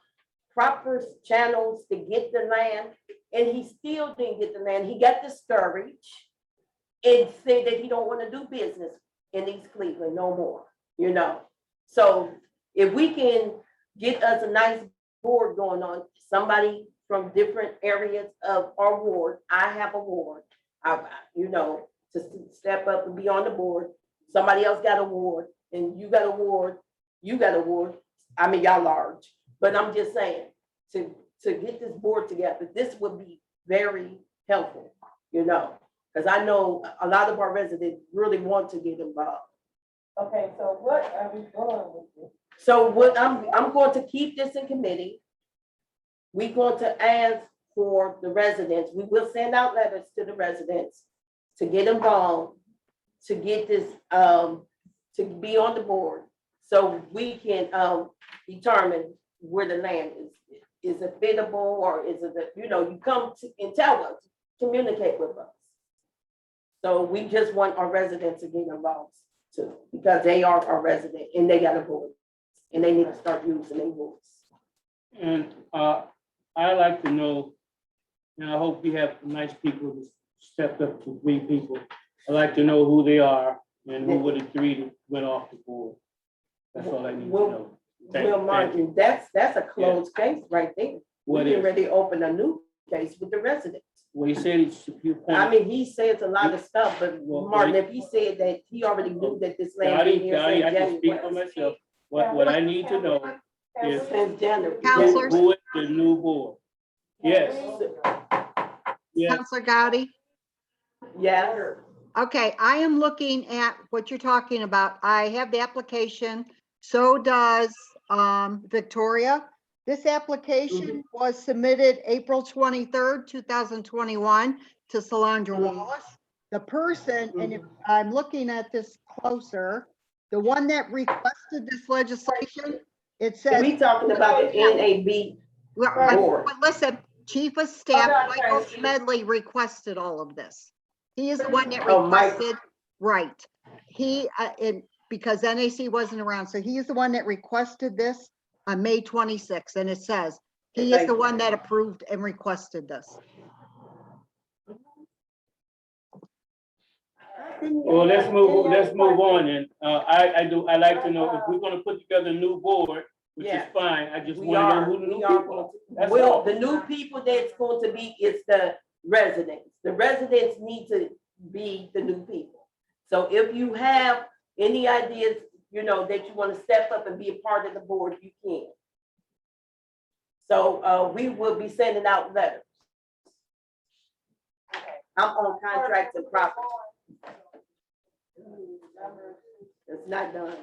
proper channels to get the land, and he still didn't get the land. He got discouraged and said that he don't want to do business in East Cleveland no more, you know? So if we can get us a nice board going on, somebody from different areas of our ward, I have a ward, you know, to step up and be on the board. Somebody else got a ward, and you got a ward, I mean, y'all large, but I'm just saying, to get this board together, this would be very helpful, you know? Because I know a lot of our residents really want to get involved. Okay, so what are we doing with this? So what I'm going to keep this in committee. We're going to ask for the residents. We will send out letters to the residents to get involved, to get this, to be on the board, so we can determine where the land is. Is it biddable, or is it, you know, you come and tell us, communicate with us. So we just want our residents to get involved too, because they are our resident and they got a voice, and they need to start using their voice. And I like to know, and I hope we have nice people who stepped up to 3 people. I like to know who they are and who were the 3 that went off the board. That's all I need to know. Will Martin, that's a closed case right there. What We is? already opened a new case with the residents. Well, he said it's a few I points. mean, he says a lot of stuff, but Well, Martin, if he said that he already knew that this land Gotti, been here Gotti, I since can speak for January. myself. What I need to know is Since January. Counselors? who is the new board? Yes, yes. Counselor Gowdy. Yes. Okay, I am looking at what you're talking about. I have the application. So does Victoria. This application was submitted April 23rd, 2021 to Solandra Wallace. The person, and if I'm looking at this closer, the one that requested this legislation, it says. We talking about the NAB. Well, Board. but listen, Chief of Staff Hold on, Michael Tracy. Smedley requested all of this. He is the one that Oh, Mike. requested, right. He, because NAC wasn't around, so he is the one that requested this on May 26th, and it says, he is the one that approved and requested this. Well, let's move on then. I like to know if we're gonna put together a new board, which is Yeah. fine. I just We wanna know are, who the new we are people going are. to, That's well, all. the new people that's going to be, is the residents. The residents need to be the new people. So if you have any ideas, you know, that you want to step up and be a part of the board, you can. So, we will be sending out letters. I'm on contracts and property. It's not done.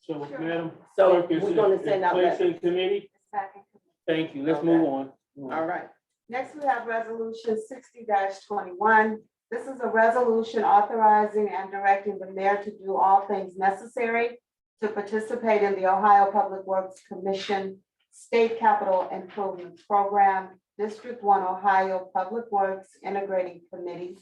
So, Madam So Clerk, is we're gonna it send out placed letters. in committee? Second. Thank you. Let's Okay. move on. All right. Next, we have resolution 60-21. This is a resolution authorizing and directing the mayor to do all things necessary to participate in the Ohio Public Works Commission State Capital Improvement Program, District 1 Ohio Public Works Integrating Committee,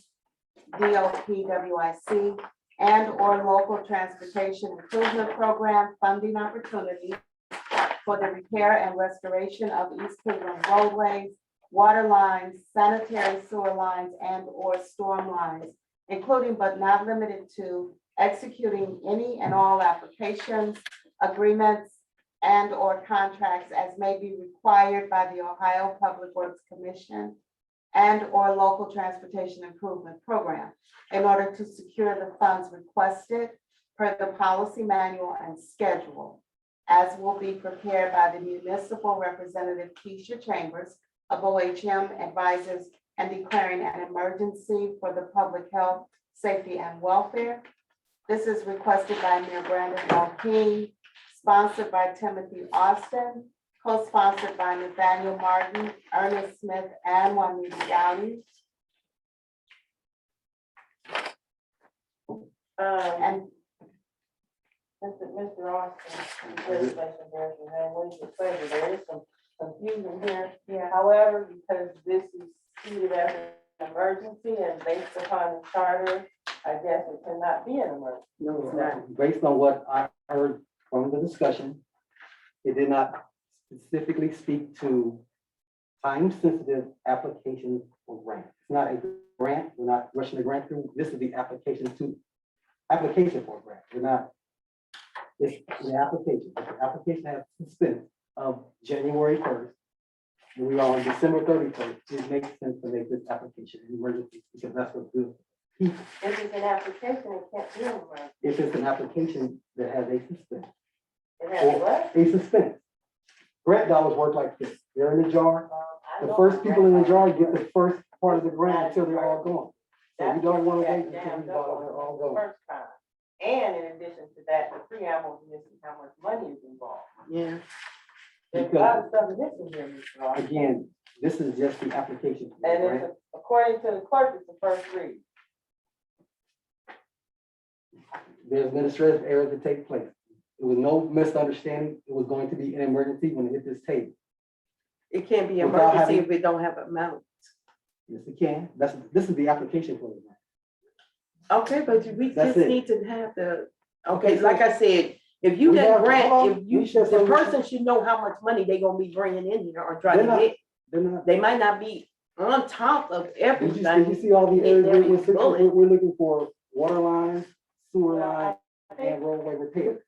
DOPWIC, and/or local transportation improvement program funding opportunity for the repair and restoration of East Cleveland roadways, water lines, sanitary sewer lines, and/or storm lines, including but not limited to executing any and all applications, agreements, and/or contracts as may be required by the Ohio Public Works Commission and/or local transportation improvement program in order to secure the funds requested per the policy manual and schedule, as will be prepared by the municipal representative Keisha Chambers of OHM advisors and declaring an emergency for the public health, safety, and welfare. This is requested by Mayor Brandon L. King, sponsored by Timothy Austin, co-sponsored by Nathaniel Martin, Ernest Smith, and Juanita Downey. And Mr. Austin, legislation there, and what is your pleasure? There is some confusion here. yeah, However, because this is treated as an emergency and based upon the charter, I guess it cannot be an emergency. No, it's not. Based on what I heard from the discussion, it did not specifically speak to time-sensitive applications for grant. It's not a grant, we're not rushing the grant through. This is the application for a grant. We're not, it's the application. If the application has suspense of January 1st, and we are on December 31st, it makes sense to make this application an emergency because that's what's good. If it's an application, it can't be an emergency. If it's an application that has a suspense. It has what? A suspense. Grant dollars work like this. They're in the jar. I The know first people in the jar grant get the first part of the grant until they're all gone. So we That's don't want to what wait got until jammed these up dollars on are all the gone. First time. And in addition to that, the preamble is missing how much money is involved. Yeah. There's a lot of stuff missing here, Mr. Austin. Again, this is just the application. for the And grant. it's, according to the clerk, it's the first read. There's administrative errors that take place. There was no misunderstanding. It was going to be an emergency when it hit this table. It can't be Without emergency having- if we don't have amount. Yes, it can. This is the application for the grant. Okay, but we That's just it. need to have the, Okay, okay, so- like I said, if you We get have- grant, hold on, if you, we should the say- person should know how much money they gonna be bringing in here or trying They're to not- get. They're not. They might not be on top of Did you everything. see all the Hit areas every we're bullet. we're looking for water lines, sewer Well, lines, I think- and roadway repair?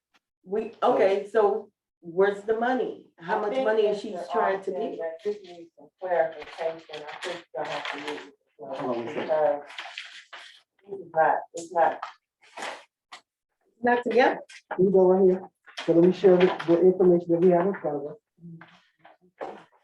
Okay, so where's the money? How I much think money is Mr. she trying to Austin, get? that This needs some clarification. I think you're gonna have to use it. Hold on one second. Because it's not, Not together. You go right here. So let me share the information that we have in front of us.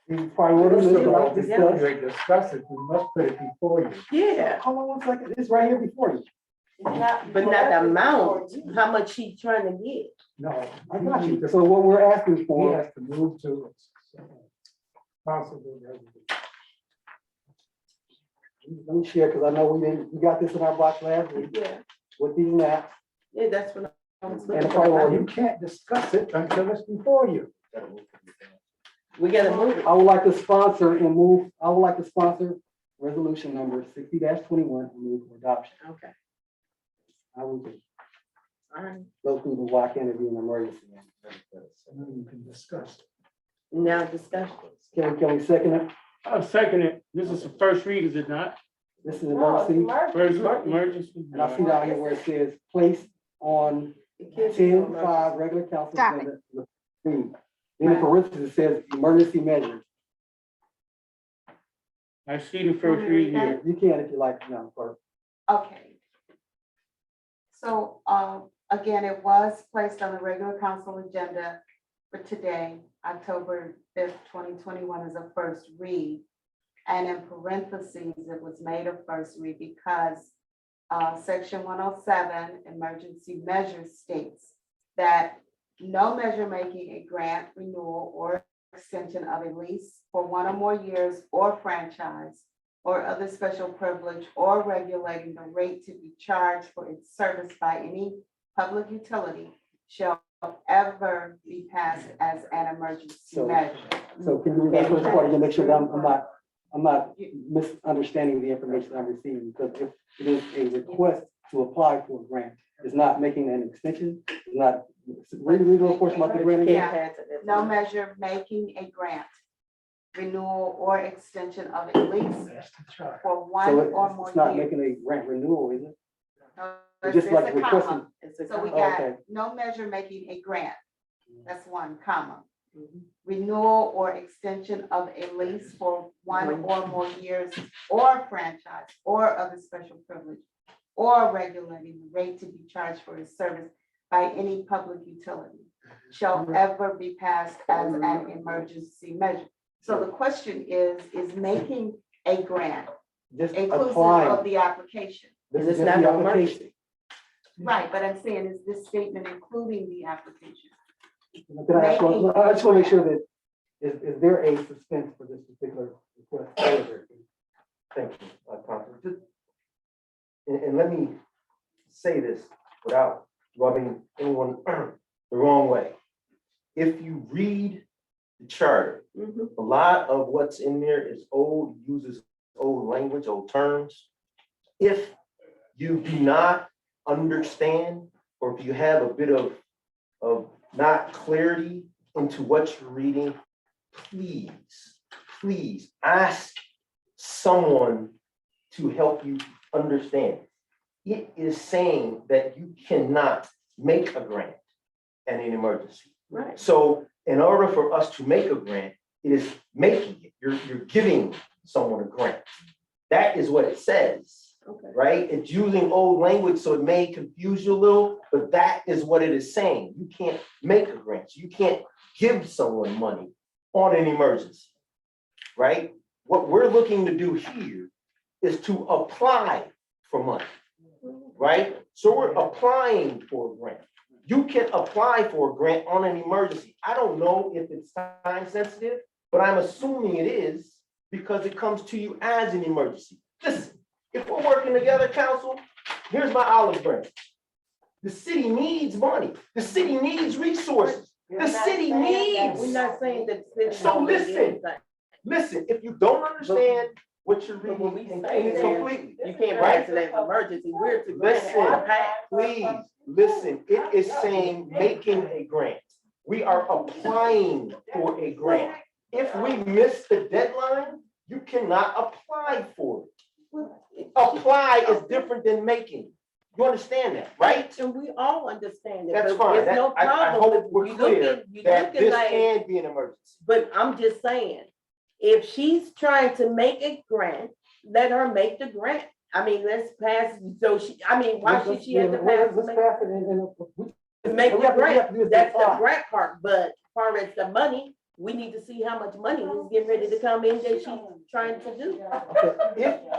The priorities that I discussed. We discuss it, we must put it before you. Yeah, Hold on one second. It's right here before you. it's not. but not the amount, how much she trying to get. No. I got you. So what we're asking He for, has to move to possible resolution. let me share, because I know we got this in our box last week Yeah, with these maps. yeah, that's what I was And looking the priority. for. You can't discuss it until it's before you. We gotta move it. I would like to sponsor resolution number 60-21 and move for adoption. Okay, I will all right. go through the why can't it be an emergency? So now you can discuss it. Now discussion. Can we second it? I'll second it. This is the first read, is it not? This is No, it's emergency, First emergency. emergency. and I see down here where it says placed on It can't be no 10/5 regular council Stop it. agenda. Then in parentheses, it says emergency measures. I see the first read here. You can if you like, Madam Clerk. Okay. So, again, it was placed on the regular council agenda for today, October 5th, 2021 as a first read. And in parentheses, it was made a first read because section 107, emergency measures states that no measure making a grant, renewal, or extension of a lease for 1 or more years or franchise or other special privilege or regulating the rate to be charged for its service by any public utility shall ever be passed as an emergency So- measure. So can you read that first part again, make sure that I'm not misunderstanding the information I'm receiving? Because if it is a request to apply for a grant, it's not making an extension, it's not, read the little portion about the grant again. Yeah. No measure making a grant, renewal, or extension of a lease That's the chart. for So 1 or more it's not years. making a grant renewal, is it? No, It's It's just like a comma. requesting. So we Oh, got okay. no measure making a grant. That's 1 comma. Mhm. Renewal or extension of a lease for 1 or more years or franchise or other special privilege or regulating the rate to be charged for a service by any public utility shall ever be passed as an emergency measure. So the question is making a grant Just inclusive of applying. the application. This And is it's just not the an application. Right, but I'm saying, is this statement including the application? Can I ask one- I just want to make sure that, is there a suspense for this particular request? Thank you, Councilman. And let me say this without rubbing anyone the wrong way. If you read the charter, Mhm. a lot of what's in there is old, uses old language, old terms. If you do not understand, or if you have a bit of not clarity into what you're reading, please ask someone to help you understand. It is saying that you cannot make a grant in an emergency. Right. So in order for us to make a grant, it is making it. You're giving someone a grant. That is what it says, Okay. right? It's using old language, so it may confuse you a little, but that is what it is saying. You can't make a grant. You can't give someone money on an emergency, right? What we're looking to do here is to apply for money, right? So we're applying for a grant. You can apply for a grant on an emergency. I don't know if it's time sensitive, but I'm assuming it is because it comes to you as an emergency. Listen, if we're working together, council, here's my olive branch. The city needs money. The city needs resources. The city needs. We're not saying that. the city So don't need listen. anything. Listen, if you don't understand what you're But when we reading, say and that, completely. You can't Right? pass it as an emergency. We're to. Listen, please, listen, it is saying making a grant. We are applying for a grant. If we miss the deadline, you cannot apply for it. Apply is different than making. You understand that, right? And we all understand that. That's but fine. There's no I problem. hope with we're you clear looking- you that looking this like- can be an emergency. But I'm just saying, if she's trying to make a grant, let her make the grant. I mean, let's pass, so she, I mean, why should she have to pass? Let's pass it and Make we the have to grant, do is that's the apply. grant part, but as far as the money, we need to see how much money is getting ready to come in that she's trying to do.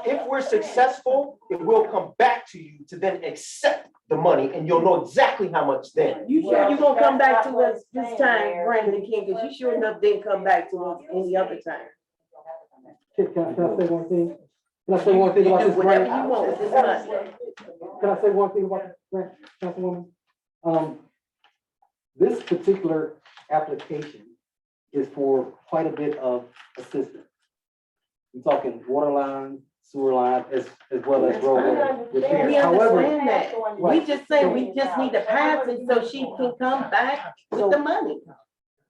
If we're successful, it will come back to you to then accept the money and you'll know exactly how much then. You sure you gonna come back to us this time, Brandon King, because you sure enough didn't come back to us any other time. Can I say one thing? Can I say one thing You about do this whatever grant? you want with this money. Can I say one thing about this grant, Councilwoman? This particular application is for quite a bit of assistance. We're talking water lines, sewer lines, as well as roadway repair. We However, understand that. We just saying we just need to pass it so she can come back with the money.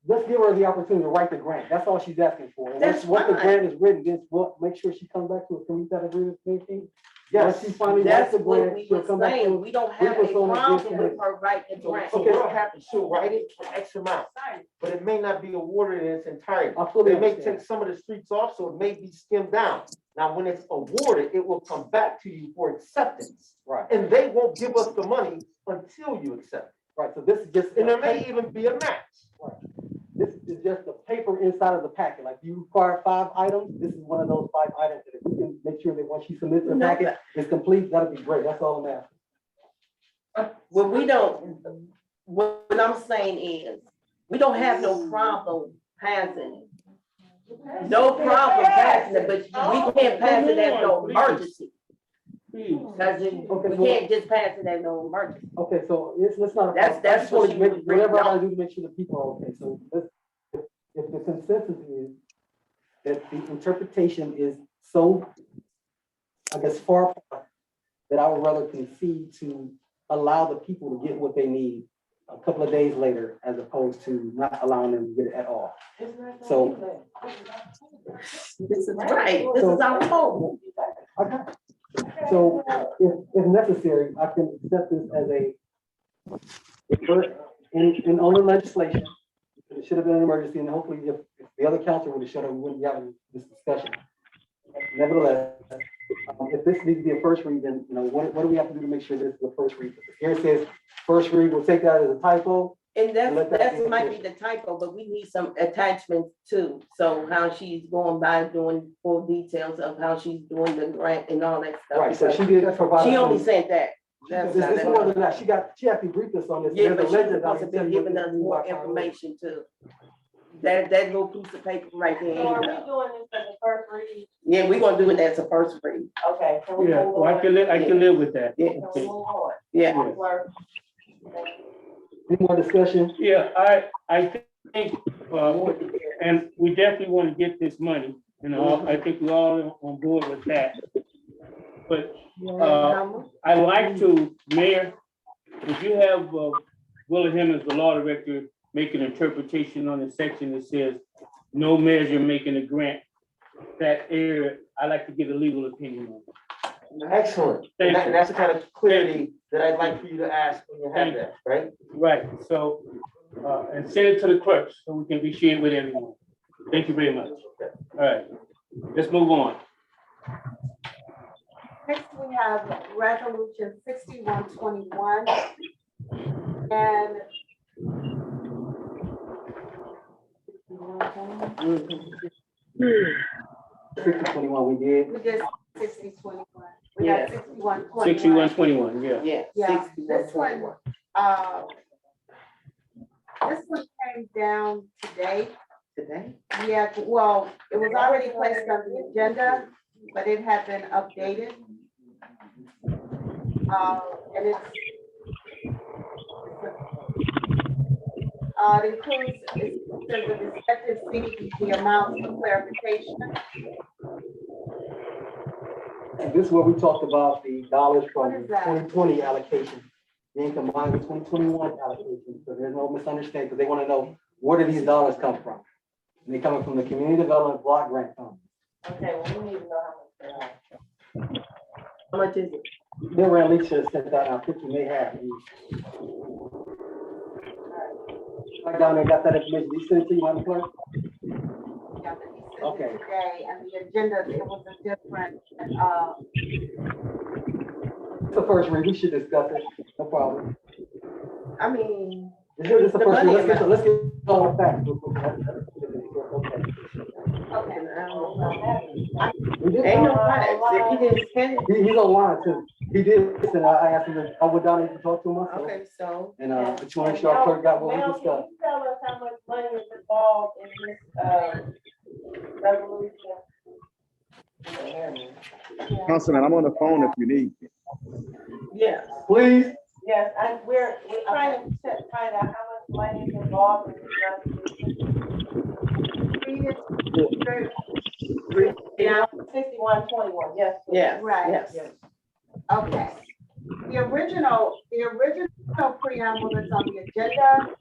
let's give her the opportunity to write the grant. That's all she's asking for. And That's once the fine. grant is written, then we'll make sure she comes back to us. Can we get that agreement, anything? Once Yes. she finally writes That's the what grant, we she'll were come back to saying. us. We don't have a brief us on it, problem this with and her writing the So grant. what'll happen, she'll write it for X amount, but it may not be awarded in its entirety. I fully They may understand. take some of the streets off, so it may be skimmed down. Now, when it's awarded, it will come back to you for acceptance. Right, And they won't give us the money until you accept right. So this is just, it. And there may even be a match. this is just the paper inside of the packet. Like you require 5 items, this is one of those 5 items. That if we can make sure that when she submits her No, packet, it's complete, that'd be great. That's all I'm asking. Well, we don't, what I'm saying is, we don't have no problem passing it. No problem passing it, but we can't pass it as no emergency. Please. Because we can't just pass it as no emergency. Okay, so let's not. That's- I that's just wanna what she make, was bringing whatever I up. gotta do to make sure the people are okay. So if the consensus is that the interpretation is so, I guess, far apart, that I would rather concede to allow the people to get what they need a couple of days later, as opposed to not allowing them to get it at all. So- This is right, this is our hope. Okay. So if necessary, I can accept this as in on the legislation. It should have been an emergency, and hopefully if the other council would have shut up, we wouldn't be having this discussion. Nevertheless, if this needs to be a first read, then, what do we have to do to make sure this is a first read? Here it says, first read, we'll take that as a typo. And Let that be that might be official. the typo, but we need some attachments too. So how she's going by doing full details of how she's doing the grant and all that stuff. Right, so she did provide. She only sent that. That's This not is more that. than that. She actually briefed us on this. Yeah, There's a but she's legend supposed to out be here giving us telling you more what to do by information too. That little piece of paper right there. So are we ain't enough. doing this as a first read? Yeah, we're gonna do it as a first read. Okay, can we Yeah, move well, I on? can live with that. Yeah. Can we move on? Yeah. Clerk? Any more discussion? Yeah, I think, and we definitely want to get this money, I think we all on board with that. But I like to, Mayor, if you have Willingham as the law director make an interpretation on the section that says no measure making a grant, that area, I like to get a legal opinion on. Excellent. Thank And you. that's the kind of clarity that I'd like for you to ask when you have that, right? Right, so, and send it to the clerks so we can be shared with everyone. Thank you very much. All right, let's move on. Next, we have resolution 6121. And 6021, we did. we did 6021. We got 6121. 6121, yeah. Yeah. Yeah, 61, this one, 21. this one came down today. Today? Yeah, well, it was already placed on the agenda, but it had been updated. And it includes, it says the respective CDBG amounts for clarification. And this is where we talked about the dollars from What the is that? 2020 allocation being combined with 2021 allocation. So there's no misunderstanding, because they want to know, where do these dollars come from? And they're coming from the Community Development Block Grant Fund. Okay, well, we need to know how much they are. How much is it? Bill Randall should have sent that out, 50 may have. Right down there, got that information. Did he send it to you, Madam Clerk? Yeah, but he sent it Okay. today, and the agenda, it was a different, It's the first read, we should discuss it, no problem. I mean, It's just the The first read, money let's get all the facts. Okay. okay. We did. Ain't no price. If he didn't spend it. He's online too. He did, and I asked him, I went down there to talk to him myself. Okay, so. And, but you want to make sure our clerk got what we Mel, discussed. can you tell us how much money is involved in this, resolution? Councilman, I'm on the phone if you need. Yeah. Please, Yes, we're trying to find out how much money is involved in this resolution. Yeah, 6121, yes. please. Yeah. right. Yes. Okay. The original preamble that's on the agenda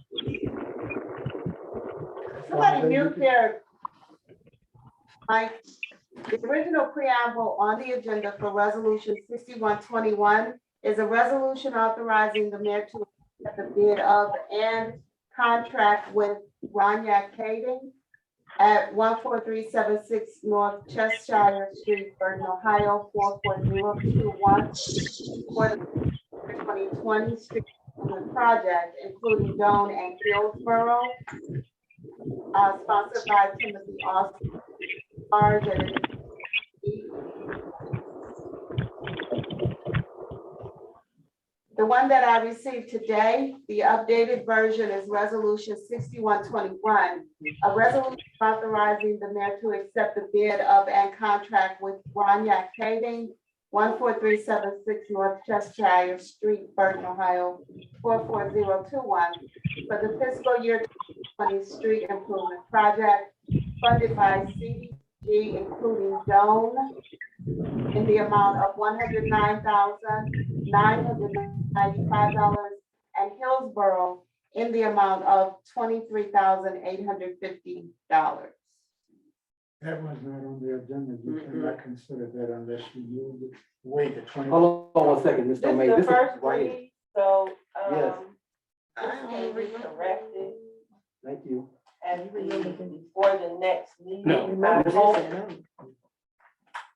Somebody mute their mic. The original preamble on the agenda for resolution 6121 is a resolution authorizing the mayor to accept the bid of and contract with Roniak Kading at 14376 North Cheshire Street, Burton, Ohio, 44021 for the 2020 street improvement project, including Doan and Hillsborough, sponsored by Timothy Austin. The one that I received today, the updated version is resolution 6121, a resolution authorizing the mayor to accept the bid of and contract with Roniak Kading, 14376 North Cheshire Street, Burton, Ohio, 44021, for the fiscal year 2020 street improvement project funded by CDG, including Doan, in the amount of $109,995 and Hillsborough in the amount of $23,850. That was not on the agenda. You cannot consider that unless you move it way to 20. Hold on 1 second, This Mr. is May. the This is first right here. read, so, Yes. this can be corrected Thank you. and before the next meeting. No. I hope, so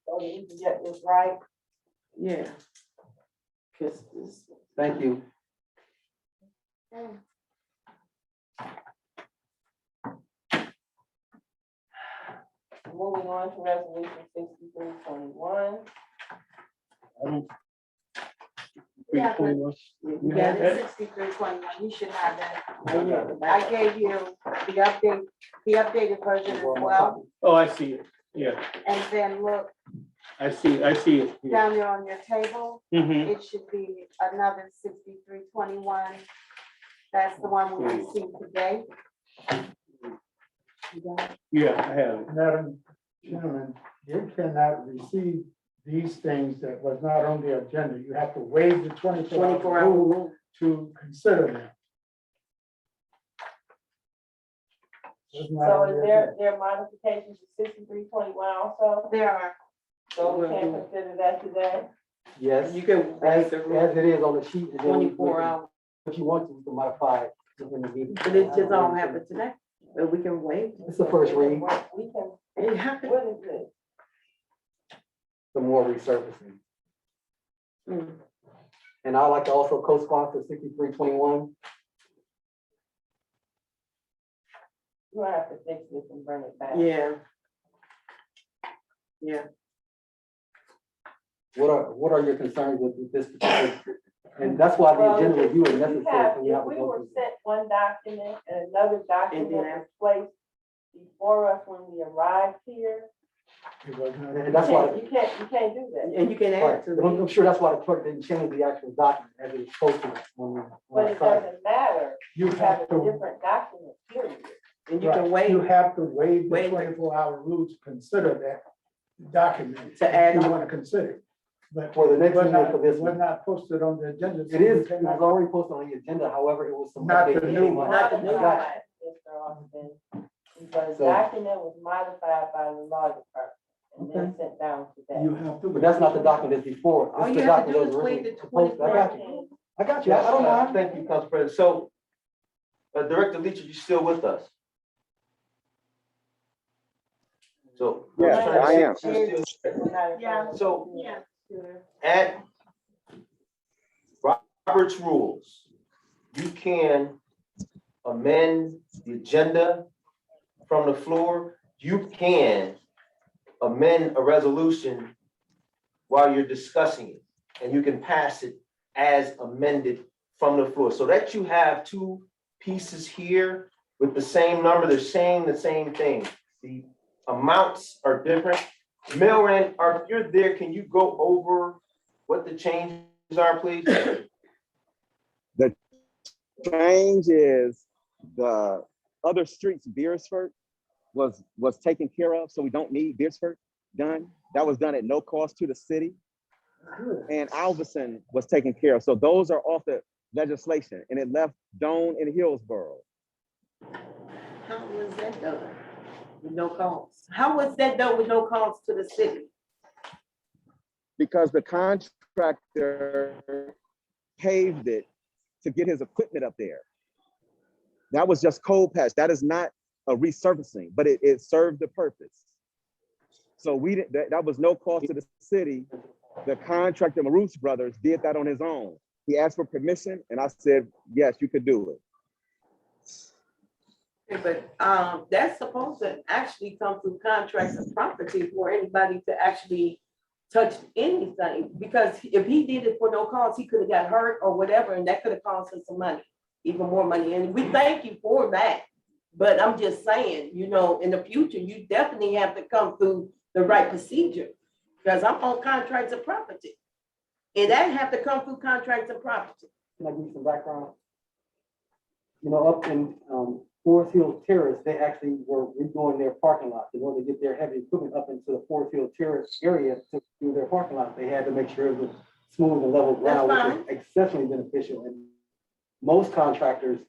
that we can get this right. Yeah. 'Cause this- Thank you. Moving on to resolution 6321. Yeah, but- You You have got that? 6321, you should have that. it. I gave you the updated version as well. Oh, I see it. Yeah, And then look I see it. Yeah. down there on your table, Mm-hmm. it should be another 6321. That's the one we received today. Yeah, I have it. Madam Chairman, you cannot receive these things that was not on the agenda. You have to waive the 24 hour rule to consider them. It's not So on is the there, agenda. there are modifications to 6321 also? There are, So we can't consider that today? Yes, You can as, raise the as it is on the sheet. and then we- 24 hours, If you want to, you can modify it in the meeting. but it just don't happen today, but we can wait. It's the first read, We can, It happened. what is this? some more resurfacing. Mm. And I'd like to also co-sponsor 6321. We're gonna have to fix this and bring it back. Yeah. Yeah. What are your concerns with this particular? And that's why the Well, agenda review is we necessary. have, so we have if to we go were through. sent one document and another document then was placed before us when we arrived here, It was not. And that's why, you can't do that. And you can add right, to but I'm it. sure that's why the clerk didn't change the actual document as it was posted when But I it signed it. doesn't matter, You you have have a to, different document, period. And you right, can you wait have to waive the Waive it. 24-hour rule to consider that document. To add if You on. want to consider it. But For the next was meeting not, for this was one. not posted on the agenda. so It is, you it cannot- was already posted on the agenda, however, it was some. Not the updates that new came one. on. Not the new I got Modified, Mr. Austin, because So- document was modified by the law department and then sent down to You that. have to. But that's not the document that's before. All It's you the have to do document is that was wait the originally posted. I got you. I got you. Yes, I don't mind. thank you, Council President. So, Director Leach, are you still with us? So. Yes, I am. Yeah. So yeah. at Robert's rules, you can amend the agenda from the floor. You can amend a resolution while you're discussing it, and you can pass it as amended from the floor, so that you have two pieces here with the same number, they're saying the same thing. The amounts are different. Milren, if you're there, can you go over what the changes are, please? Change is the other streets, Beersford was taken care of, so we don't need Beersford done. That was done at no cost to the city. And Alverson was taken care of. So those are off the legislation, and it left Doan and Hillsborough. How was that done? With no cost? How was that done with no cost to the city? Because the contractor paved it to get his equipment up there. That was just cold patch. That is not a resurfacing, but it served the purpose. So we didn't, that was no cost to the city. The contractor, Maroof Brothers, did that on his own. He asked for permission and I said, yes, you could do it. But that's supposed to actually come through contracts and property for anybody to actually touch anything. Because if he did it for no cost, he could have got hurt or whatever, and that could have cost us some money, even more money. And we thank you for that. But I'm just saying, you know, in the future, you definitely have to come through the right procedure. Because I'm on contracts and property. And that have to come through contracts and property. Can I give you some background? You know, up in Forest Hill Terrace, they actually were redoing their parking lot in order to get their heavy equipment up into the Forest Hill Terrace area to do their parking lot. They had to make sure it was smooth and level ground, which is exceptionally beneficial. And most contractors,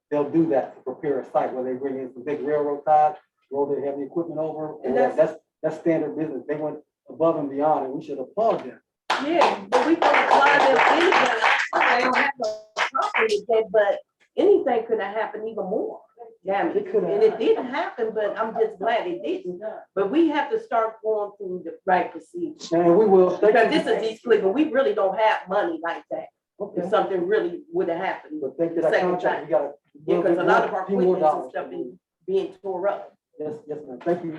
they'll do that to prepare a site where they bring in some big railroad ties, roll their heavy equipment over. And that's standard business. They went above and beyond, and we should applaud them. Yeah, but we can apply them anything. I don't have no problem with that, but anything could have happened even more. Yeah, It could have. and it didn't happen, but I'm just glad it didn't. But we have to start going through the right procedure. And we will. Because this is East Cleveland, we really don't have money like that. Okay. If something really would have happened. But thank you, the that second contract, time. we gotta. Yeah, because a lot of our few more equipment and dollars. stuff is being tore up. Yes, yes, ma'am. Thank you.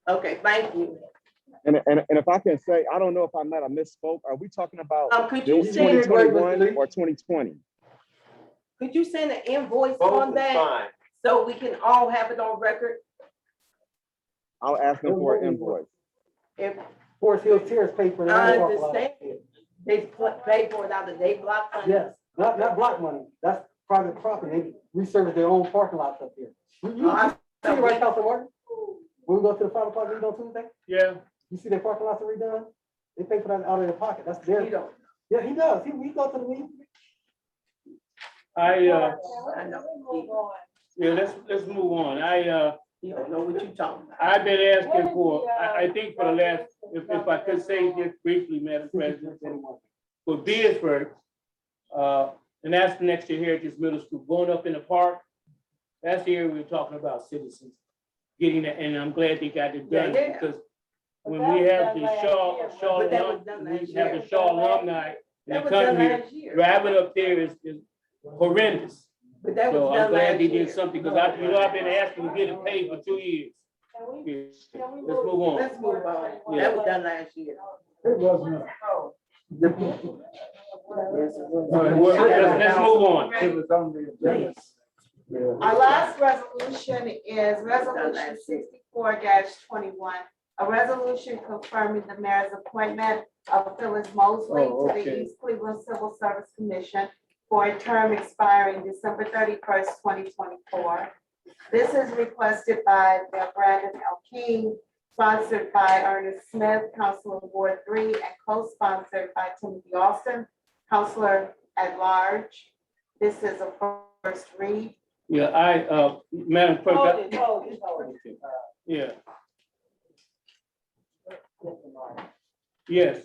Okay, thank you. And if I can say, I don't know if I might have misspoke. Are we talking about Could you bills send, 2021 or 2020? could you send an invoice Both on is that fine. so we can all have it on record? I'll ask them for an invoice. If Forest Hill Terrace paid for their I own parking lot. understand. they pay for it out of their block money. Yes, not block money. That's private property. They resurface their own parking lots up here. You I- see the right, Council Martin? When we go to the fire department, meeting on Tuesday, Yeah, you see their parking lots are redone? They pay for that out of their pocket. That's their. You don't. Yeah, he does. We go to the meeting. I know. yeah, let's move on. You don't know what you're talking about. I've been asking for, I think for the last, if I could say this briefly, Madam President, for Beersford, and that's next to Heritage Middle School, going up in the park. That's the area we're talking about citizens getting it, and I'm glad they got it done, Yeah. because when we have the Shaw But that was done last we have year. the Shaw alumni, and That they was done come here, last year. driving up there is horrendous. But that So was I'm done glad last they year. did something, because I've been asking to get it paid for 2 years. Yeah. Let's move on. Let's move on. Yeah. That was done last year. It wasn't. Yes, it was. Let's move on. It was on the agenda. Yeah. Our last resolution is resolution 64-21, a resolution confirming the mayor's appointment of Phyllis Mosley Oh, to the okay. East Cleveland Civil Service Commission for a term expiring December 31st, 2024. This is requested by Mayor Brandon L. King, sponsored by Ernest Smith, Councilor Ward 3, and co-sponsored by Timothy Austin, Councilor at Large. This is a first read. Yeah, Madam Clerk. Yeah. Yes,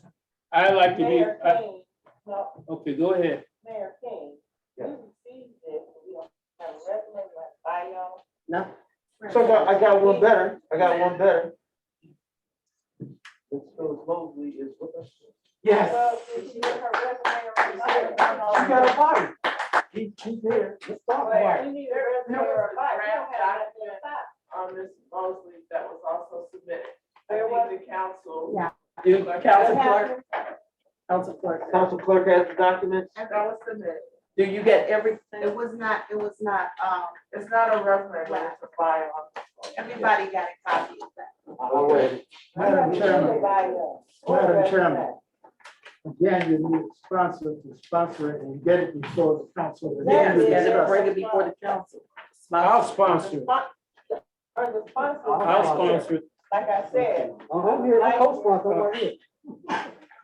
I like to be, Mayor King, no, okay, go ahead. Mayor King, Yeah. you received this, we don't have a resume, like bio. No. So I got one better. I got one better. Ms. Phyllis Mosley is with us. Yes. Well, did she get her resume or She got a body. He's here. Let's talk about Well, it. you need a resume or a bio, you don't have to have that. On Ms. Mosley that was also submitted. I There think the council. Yeah. You, Council Clerk? Council Clerk. Council clerk has the documents. That was submitted. Do you get everything? It was not, It's not a resume, but it's a bio. everybody got a copy of that. I'm ready. Madam Chairman, Bio. Madam Chairman. Again, you need a sponsor to sponsor it and get it before the council. Yeah, you gotta bring it before the council. I'll sponsor it. Or the sponsor. I'll sponsor it. Like I said. I'm here. I'm co-sponsor. I'm right here.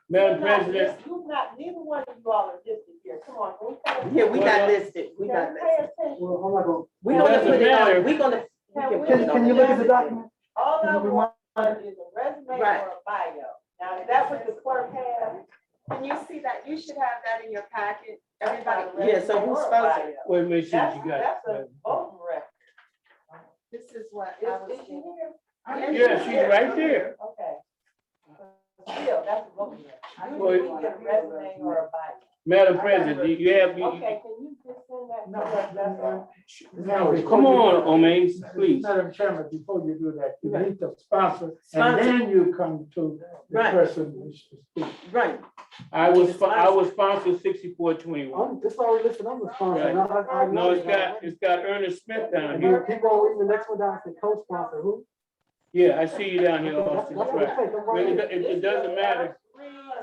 Madam President, You not, neither one of you all are listed here, come on. Can we pay- Yeah, we got Well, listed. We got Can we pay listed. attention? Well, I'm not gonna. We're It gonna doesn't put it matter. on, we're gonna, Can you look at the document? All I Can you want is a resume or Right. a bio. Now, is that what the clerk has? Can you see that? You should have that in your packet. Everybody, Yeah, so who's supposed to? Wait a minute, see what That's, you got. that's a voting record. this is what Is, I was is she thinking. here? Yeah, she's right there. Okay. Still, that's a voting record. Well, Usually we get a resume or a bio. Madam President, you have, Okay, can you just send that to us? That's all. No, come on, Omaze, please. Madam Chairman, before you do that, you need to sponsor, Sponsor. and then you come to the Right. person who wishes to speak. Right. I was sponsored 6421. It's already listed on the sponsor. Right. and I No, know it's got Ernest Smith down And here. you keep on reading the next one down, say co-sponsor, who? Yeah, I see you down here, Okay, Austin, that's that's what right. I'm saying, don't But worry. it doesn't matter.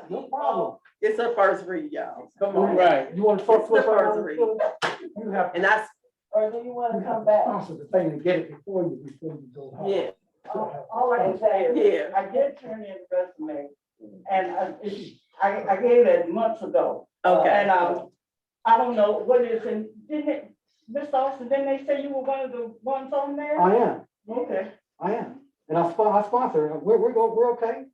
No problem. It's a first read, y'all. Come on. Right. You want to talk to us It's the right first now? read. Phyllis? You have, And that's, Or do you want you to have come to back? sponsor the thing and get it before you go home. yeah, All I can say is, yeah. I did turn in the resume, and I gave it months ago. Okay. And, I don't know what is in, didn't it, Mr. Austin, didn't they say you were one of the ones on there? I am, Okay. I am. And I sponsor, we're okay.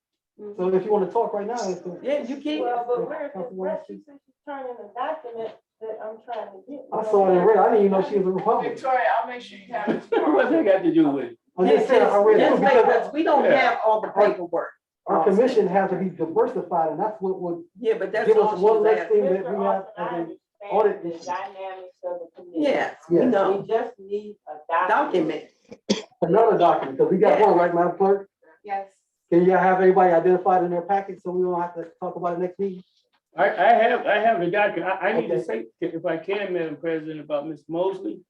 So if you want to talk right now, it's. Yeah, you can. well, but where's this rest? She said she's turning a document that I'm trying to get. I saw it in red. I didn't even know she was a Republican. Victoria, I'll make sure you have it tomorrow. What's that got to do with it? I'm just saying, I read it Just because because we don't Yeah. have all the paperwork. our commission has to be diversified, and that's what would Yeah, but that's give all us she one was less asking. thing that we have as an audit The issue. dynamics of the committee. Yes, we Yes. know. We just need a Document. Another document, because we got one, right, Madam Clerk? Yes. Can you have everybody identified in their packet so we don't have to talk about it next meeting? I have the document. I need to Okay. say, if I can, Madam President, about Ms. Mosley.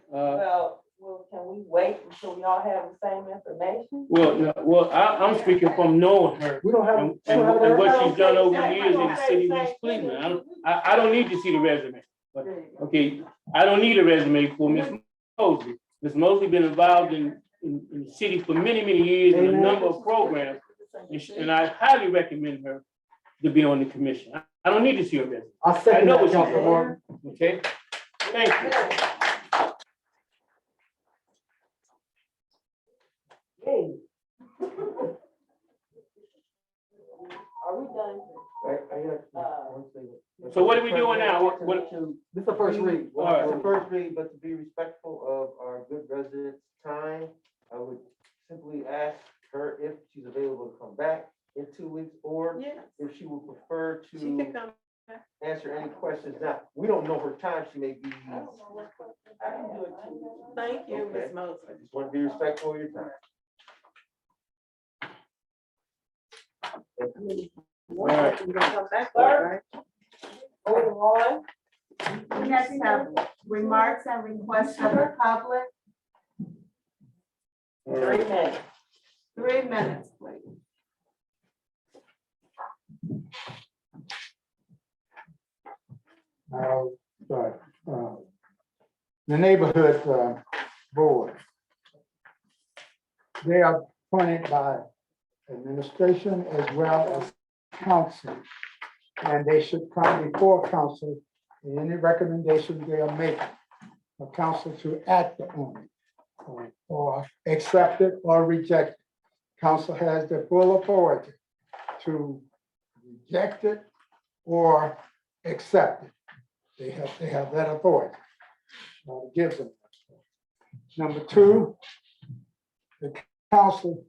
Well, can we wait until we all have the same information? I'm speaking from knowing her We don't have. and we don't have and it what right she's done over the years in the city of East Cleveland. I don't need to see the resume. But, okay, I don't need a resume for Ms. Mosley. Ms. Mosley been involved in the city for many, many years in a Amen. number of programs. And I highly recommend her to be on the commission. I don't need to see her resume, I I second know that, what she Councilman did. Martin. okay? Thank you. Are we done? So what are we doing now? What? This is the first read. All right. It's the first read, but to be respectful of our good residents' time, I would simply ask her if she's available to come back in 2 weeks, or Yeah, if she would prefer she can to come. answer any questions. Now, we don't know her time, she may be, I can do it too. Thank you, Okay. Ms. Mosley. I just want to be respectful of your time. Right. Come back, right? Moving on. We next have remarks and requests from the public. 3 minutes. 3 minutes, please. Now, the neighborhood board. They are appointed by administration as well as council. And they should come before council in any recommendation they are making for council to act on it or accept it or reject it. Council has the full authority to reject it or accept it. They have that authority. It gives them. Number two, the council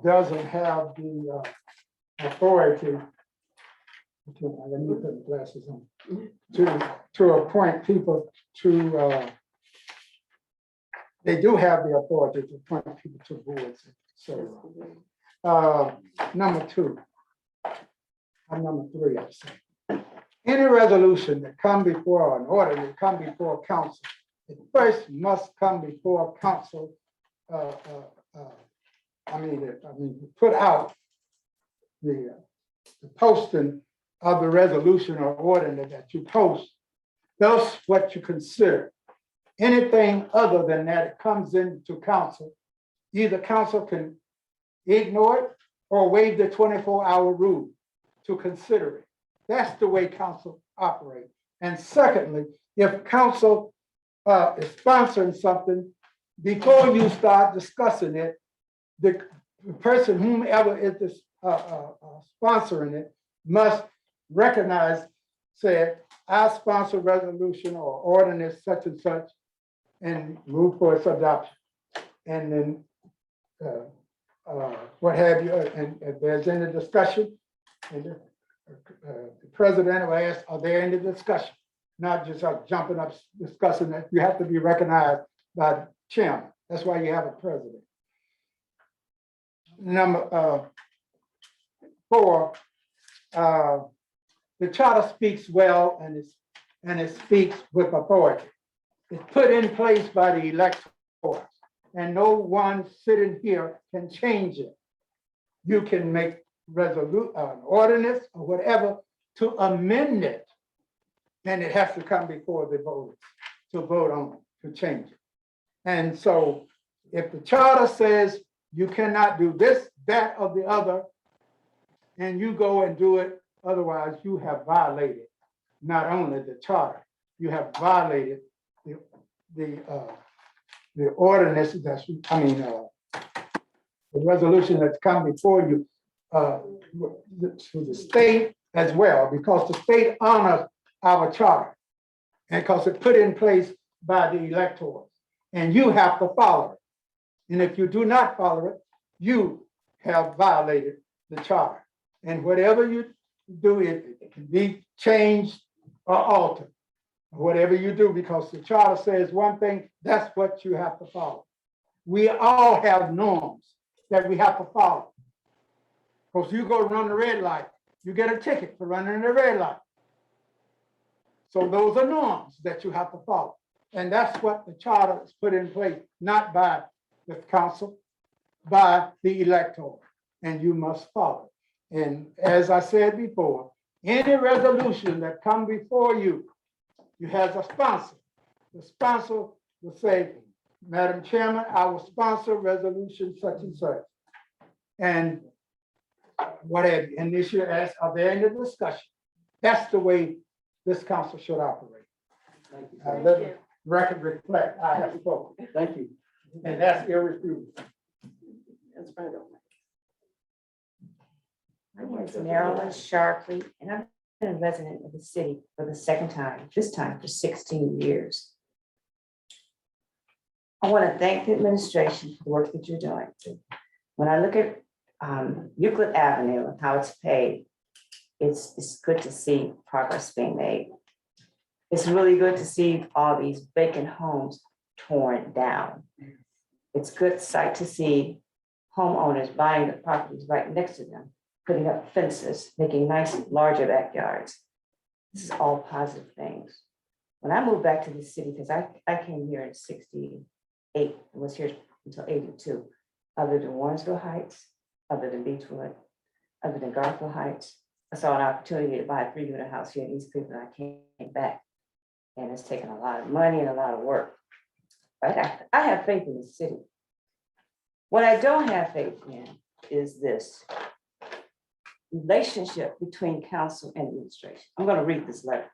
doesn't have the authority, let me put the glasses on, to appoint people to, they do have the authority to appoint people to boards. So, number two, I'm number three, I say. Any resolution that come before, an order that come before council, it first must come before council, put out the posting of the resolution or order that you post. That's what you consider. Anything other than that comes into council, either council can ignore it or waive the 24-hour rule to consider it. That's the way council operates. And secondly, if council is sponsoring something, before you start discussing it, the person, whomever is sponsoring it, must recognize, say, I sponsor resolution or ordinance such and such, and move for its adoption. And then, what have you, and if there's any discussion, and the president will ask, are there any discussion? Not just jumping up, discussing it. You have to be recognized by the chairman. That's why you have a president. Number 4, the charter speaks well, and it speaks with authority. It's put in place by the electors, and no one sitting here can change it. You can make ordinance or whatever to amend it, and it has to come before the voters to vote on it, to change it. And so if the charter says you cannot do this, that, or the other, and you go and do it, otherwise you have violated not only the charter, you have violated the ordinance that's, the resolution that's come before you to the state as well, because the state honors our charter, and because it's put in place by the electors, and you have to follow it. And if you do not follow it, you have violated the charter. And whatever you do, it can be changed or altered, whatever you do, because the charter says one thing, that's what you have to follow. We all have norms that we have to follow. Because you go run the red light, you get a ticket for running the red light. So those are norms that you have to follow. And that's what the charter is put in place, not by the council, by the elector, and you must follow. And as I said before, any resolution that comes before you, you have a sponsor. The sponsor will say, Madam Chairman, I will sponsor resolution such and such. And what have you, and this year ask, are there any discussion? That's the way this council should operate. Thank you. Let the record reflect, I have spoken. Thank you. And that's irrefutable. That's right. My name is Marilyn Sharpley, and I've been a resident of the city for the second time, this time for 16 years. I want to thank the administration for the work that you're doing. When I look at Euclid Avenue and how it's paved, it's good to see progress being made. It's really good to see all these vacant homes torn down. It's good sight to see homeowners buying the properties right next to them, putting up fences, making nice larger backyards. This is all positive things. When I moved back to the city, because I came here in 68 and was here until 82, other than Warrensville Heights, other than Beechwood, other than Garfield Heights, I saw an opportunity to buy a 3-unit house here in East Cleveland. I came back, and it's taken a lot of money and a lot of work. But I have faith in the city. What I don't have faith in is this relationship between council and administration. I'm going to read this letter,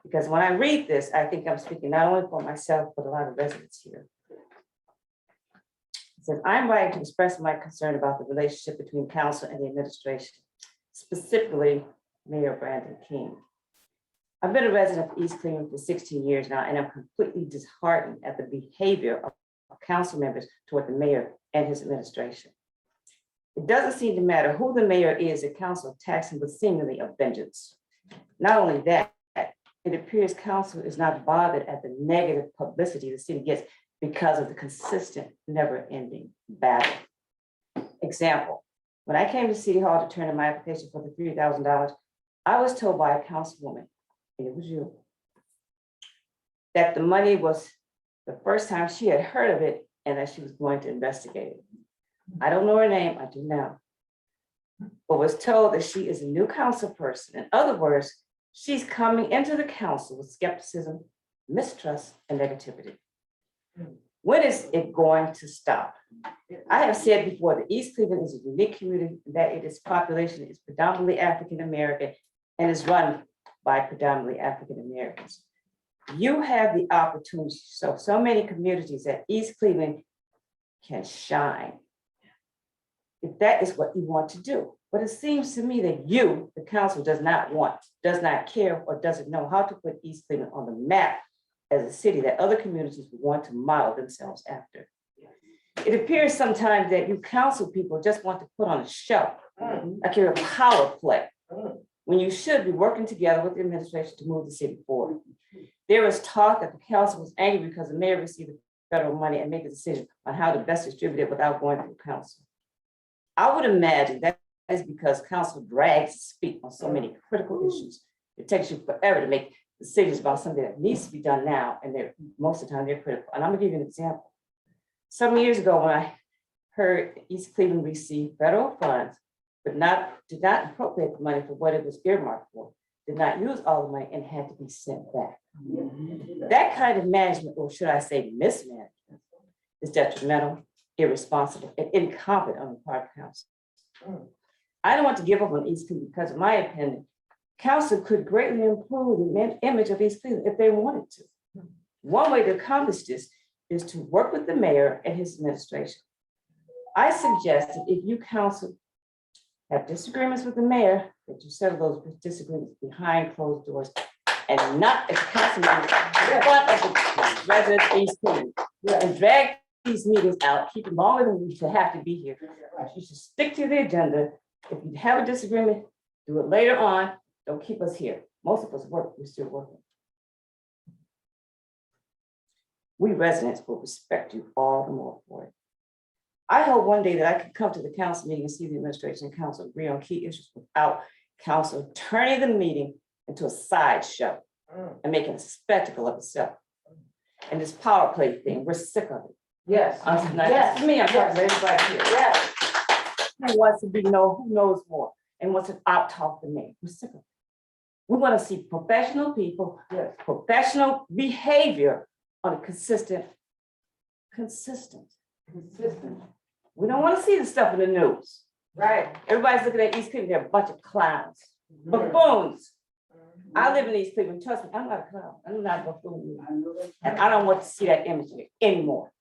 because when I read this, I think I'm speaking not only for myself, but a lot of residents here. It says, I'm writing to express my concern about the relationship between council and the administration, specifically Mayor Brandon King. I've been a resident of East Cleveland for 16 years now, and I'm completely disheartened at the behavior of council members toward the mayor and his administration. It doesn't seem to matter who the mayor is, the council attacks him with seemingly a vengeance. Not only that, it appears council is not bothered at the negative publicity the city gets because of the consistent, never-ending battle. Example, when I came to City Hall to turn in my application for the $3,000, I was told by a councilwoman, and it was you, that the money was the first time she had heard of it and that she was going to investigate it. I don't know her name, I do now, but was told that she is a new council person. In other words, she's coming into the council with skepticism, mistrust, and negativity. When is it going to stop? I have said before that East Cleveland is a unique community, that its population is predominantly African American and is run by predominantly African Americans. You have the opportunity, so many communities at East Cleveland can shine. If that is what you want to do. But it seems to me that you, the council, does not want, does not care, or doesn't know how to put East Cleveland on the map as a city that other communities want to model themselves after. It appears sometimes that you council people just want to put on a show, like you're a power play, when you should be working together with the administration to move the city forward. There was talk that the council was angry because the mayor received federal money and made a decision on how to best distribute it without going through council. I would imagine that is because council drags to speak on so many critical issues. It takes you forever to make decisions about something that needs to be done now, and most of the time they're critical. And I'm gonna give you an example. Some years ago, when I heard East Cleveland received federal funds, but did not appropriate the money for what it was earmarked for, did not use all the money and had to be sent back. That kind of management, or should I say mismanagement, is detrimental, irresponsible, and incompetent on the part of council. I don't want to give up on East Cleveland because, in my opinion, council could greatly improve the image of East Cleveland if they wanted to. One way to accomplish this is to work with the mayor and his administration. I suggest that if you council have disagreements with the mayor, that you settle those disagreements behind closed doors and not at the council meeting, but at the residents of East Cleveland. And drag these meetings out, keep them longer than we should have to be here. You should stick to the agenda. If you have a disagreement, do it later on. Don't keep us here. Most of us work, we're still working. We residents will respect you all the more for it. I hope one day that I can come to the council meeting and see the administration and council agree on key issues without council turning the meeting into a sideshow and making a spectacle of itself. And this power play thing, we're sick of it. Yes. I'm not just me, I'm talking to everybody here. Yes. Who wants to be who knows more and wants to out-talk the man. We're sick of it. We want to see professional people, professional behavior on a consistent. We don't want to see the stuff in the news. Right. Everybody's looking at East Cleveland, they're a bunch of clowns, buffoons. I live in East Cleveland, trust me, I'm not a clown, I'm not a buffoon. And I don't want to see that image anymore.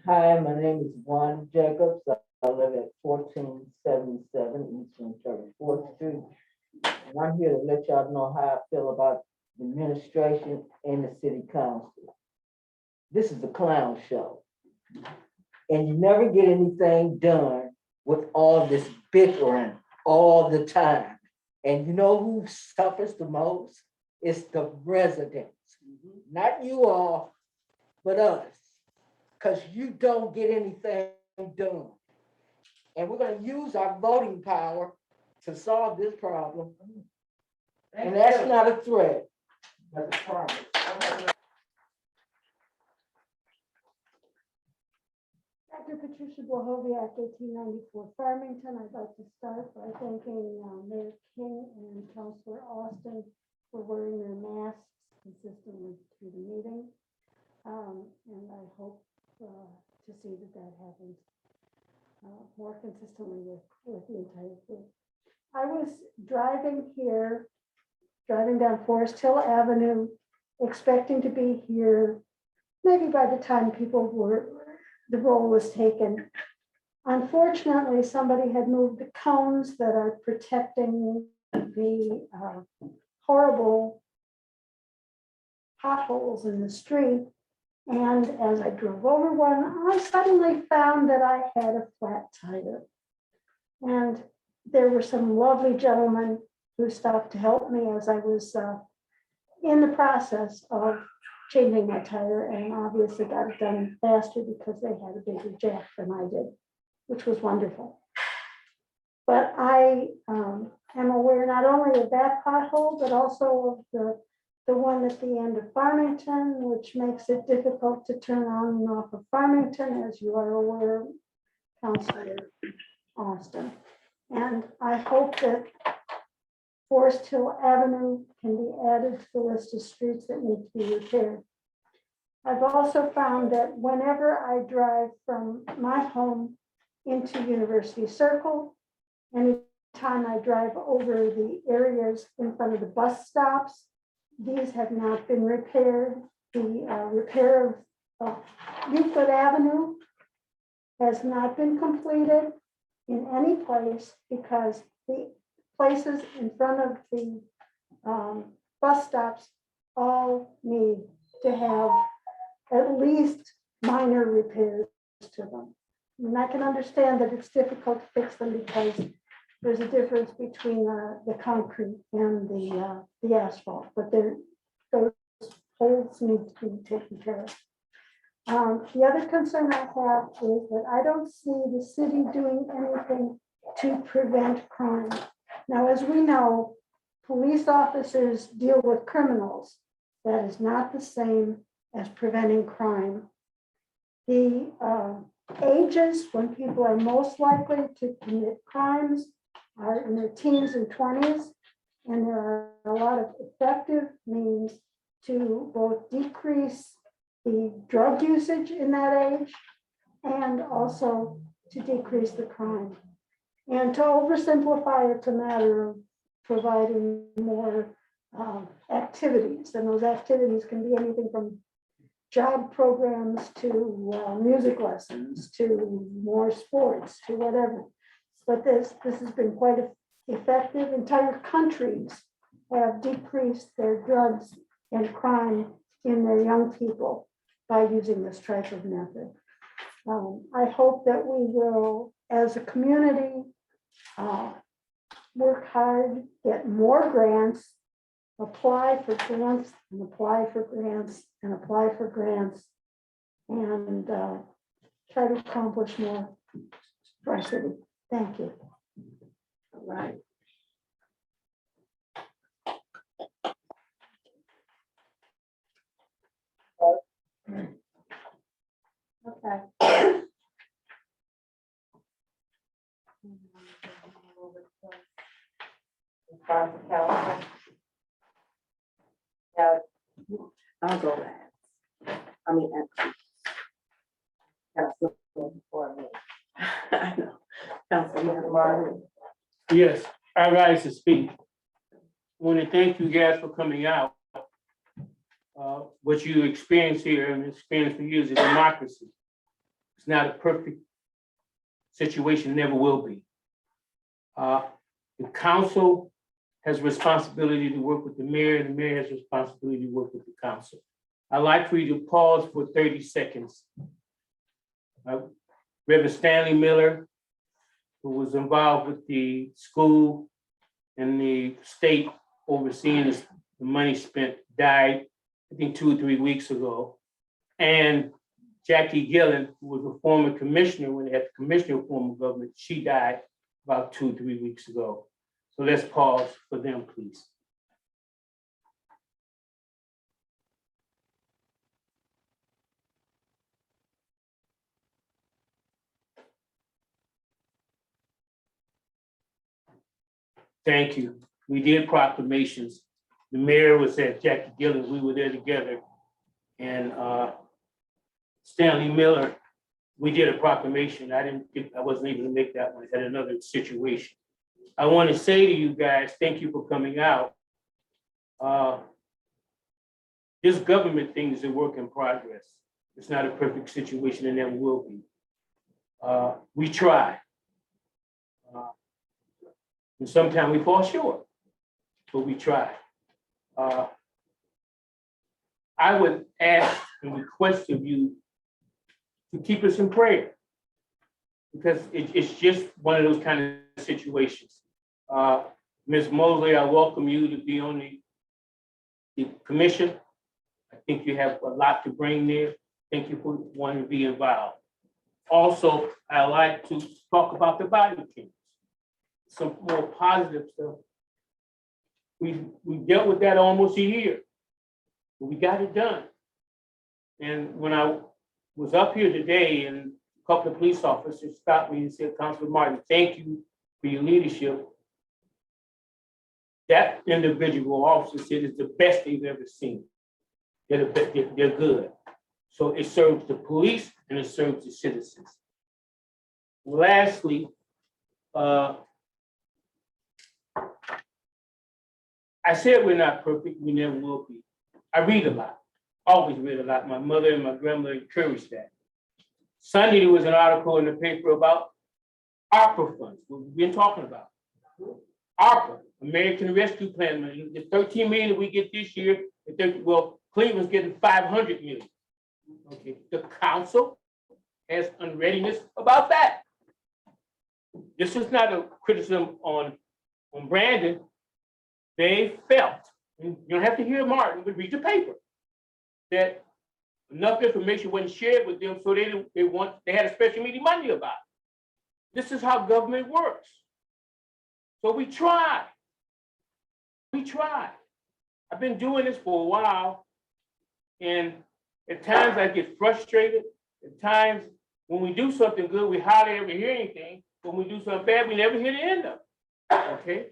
Hi, my name is Juan Jacobs. I live at 1477 Eastern 34th Street. And I'm here to let y'all know how I feel about the administration and the city council. This is a clown show. And you never get anything done with all this bickering all the time. And you know who suffers the most? It's the residents. Not you all, but us. Because you don't get anything done. And we're going to use our voting power to solve this problem. And that's not a threat, but a promise. Dr. Patricia Bohoviac, 1894 Farmington. I'd like to start by thanking Mayor King and Councilor Austin for wearing their masks consistently through the meeting. And I hope to see that happens more consistently with the entire group. I was driving down Forest Hill Avenue, expecting to be here maybe by the time the roll was taken. Unfortunately, somebody had moved the cones that are protecting the horrible potholes in the street. And as I drove over one, I suddenly found that I had a flat tire. And there were some lovely gentlemen who stopped to help me as I was in the process of changing my tire, and obviously got it done faster because they had a bigger jack than I did, which was wonderful. But I am aware not only of that pothole, but also of the one at the end of Farmington, which makes it difficult to turn on and off of Farmington, as you are aware, Councilor Austin. And I hope that Forest Hill Avenue can be added to the list of streets that need to be repaired. I've also found that whenever I drive from my home into University Circle. Anytime I drive over the areas in front of the bus stops, these have not been repaired. The repair of Euclid Avenue has not been completed in any place because the places in front of the bus stops all need to have at least minor repairs to them. And I can understand that it's difficult to fix them because there's a difference between the concrete and the asphalt, but those holes need to be taken care of. The other concern I have is that I don't see the city doing anything to prevent crime. Now, as we know, police officers deal with criminals. That is not the same as preventing crime. The ages when people are most likely to commit crimes are in their teens and 20s, and there are a lot of effective means to both decrease the drug usage in that age and also to decrease the crime. And to oversimplify, it's a matter of providing more activities, and those activities can be anything from job programs to music lessons to more sports to whatever. But this has been quite effective. Entire countries have decreased their drugs and crime in their young people by using this type of method. I hope that we will, as a community, work hard, get more grants, apply for grants and apply for grants and apply for grants, and try to accomplish more for our city. Thank you. All right. Okay. Response to council. Now, I'll go last. I mean, Council, before me, I know. Councilman Mr. Martin. Martin. Yes, I rise to speak. I want to thank you guys for coming out. What you experience here and experience for years is democracy. It's not a perfect situation, never will be. The council has responsibility to work with the mayor, and the mayor has responsibility to work with the council. I'd like for you to pause for 30 seconds. Reverend Stanley Miller, who was involved with the school and the state overseeing the money spent, died, I think 2 or 3 weeks ago. And Jackie Gillen, who was a former commissioner when they had the commissioner of former government, she died about 2 or 3 weeks ago. So let's pause for them, please. Thank you. We did proclamations. The mayor was at Jackie Gillen, we were there together. And Stanley Miller, we did a proclamation. I wasn't able to make that one. I had another situation. I want to say to you guys, thank you for coming out. This government thing is a work in progress. It's not a perfect situation and never will be. We try. And sometimes we fall short, but we try. I would ask and request of you to keep us in prayer, because it's just one of those kind of situations. Ms. Mosley, I welcome you to be on the commission. I think you have a lot to bring there. Thank you for wanting to be involved. Also, I like to talk about the body cams. Some more positive stuff. We dealt with that almost a year, but we got it done. And when I was up here today, and a couple of police officers stopped me and said, Councilor Martin, thank you for your leadership. That individual officer said it's the best they've ever seen. They're good. So it serves the police and it serves the citizens. lastly, I said we're not perfect, we never will be. I read a lot, always read a lot. My mother and my grandmother encouraged that. Sunday, there was an article in the paper about ARPA funds, what we've been talking about. ARPA, American Rescue Plan, the 13 million that we get this year, well, Cleveland's getting 500 million. Okay, the council has unreadiness about that. This is not a criticism on Brandon. They felt, and you don't have to hear Martin, but read the paper, that enough information wasn't shared with them, so they had a special meeting Monday about it. This is how government works. So we try. We try. I've been doing this for a while, and at times I get frustrated. At times when we do something good, we hardly ever hear anything. When we do something bad, we never hear the end of it. Okay?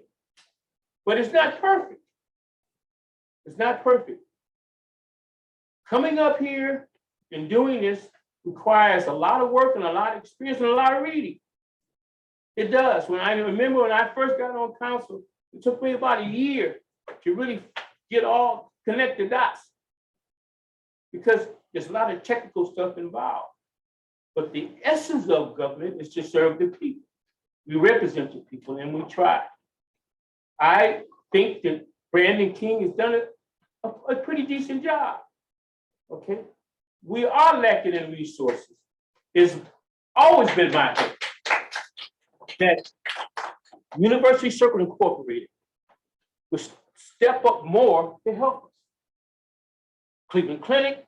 But it's not perfect. It's not perfect. Coming up here and doing this requires a lot of work and a lot of experience and a lot of reading. It does. When I first got on council, it took me about a year to really get all connect the dots, because there's a lot of technical stuff involved. But the essence of government is to serve the people. We represent the people and we try. I think that Brandon King has done a pretty decent job. Okay, we are lacking in resources. It's always been my hope that University Circle Incorporated would step up more to help us. Cleveland Clinic,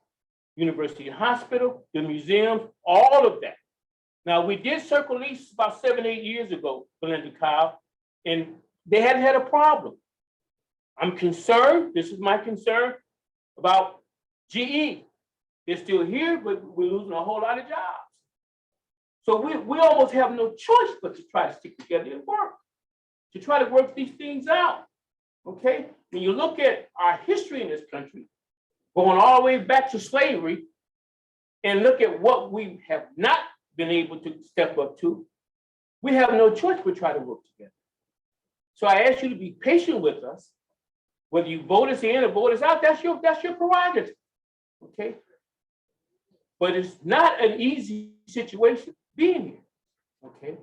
University Hospital, the museums, all of that. Now, we did Circle East about 7, 8 years ago, Belinda Kyle, and they hadn't had a problem. I'm concerned, this is my concern, about GE. They're still here, but we're losing a whole lot of jobs. So we almost have no choice but to try to stick together and work, to try to work these things out, okay? When you look at our history in this country, going all the way back to slavery, and look at what we have not been able to step up to, we have no choice but try to work together. So I ask you to be patient with us. Whether you vote us in or vote us out, that's your prerogative, okay? But it's not an easy situation being here, okay?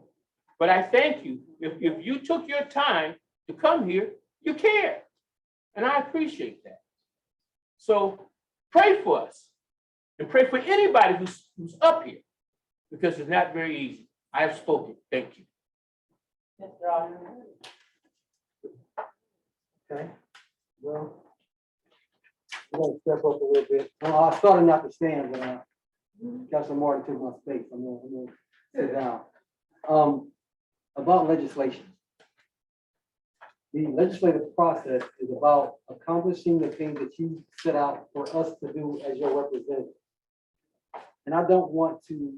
But I thank you. If you took your time to come here, you care, and I appreciate that. So pray for us and pray for anybody who's up here, because it's not very easy. I have spoken. Thank you. Mr. Alderman. Okay, well, I'm gonna step up a little bit. Well, I started not to stand, but Councilor Martin took my space. I'm gonna sit down. About legislation. The legislative process is about accomplishing the things that you set out for us to do as your representative. And I don't want to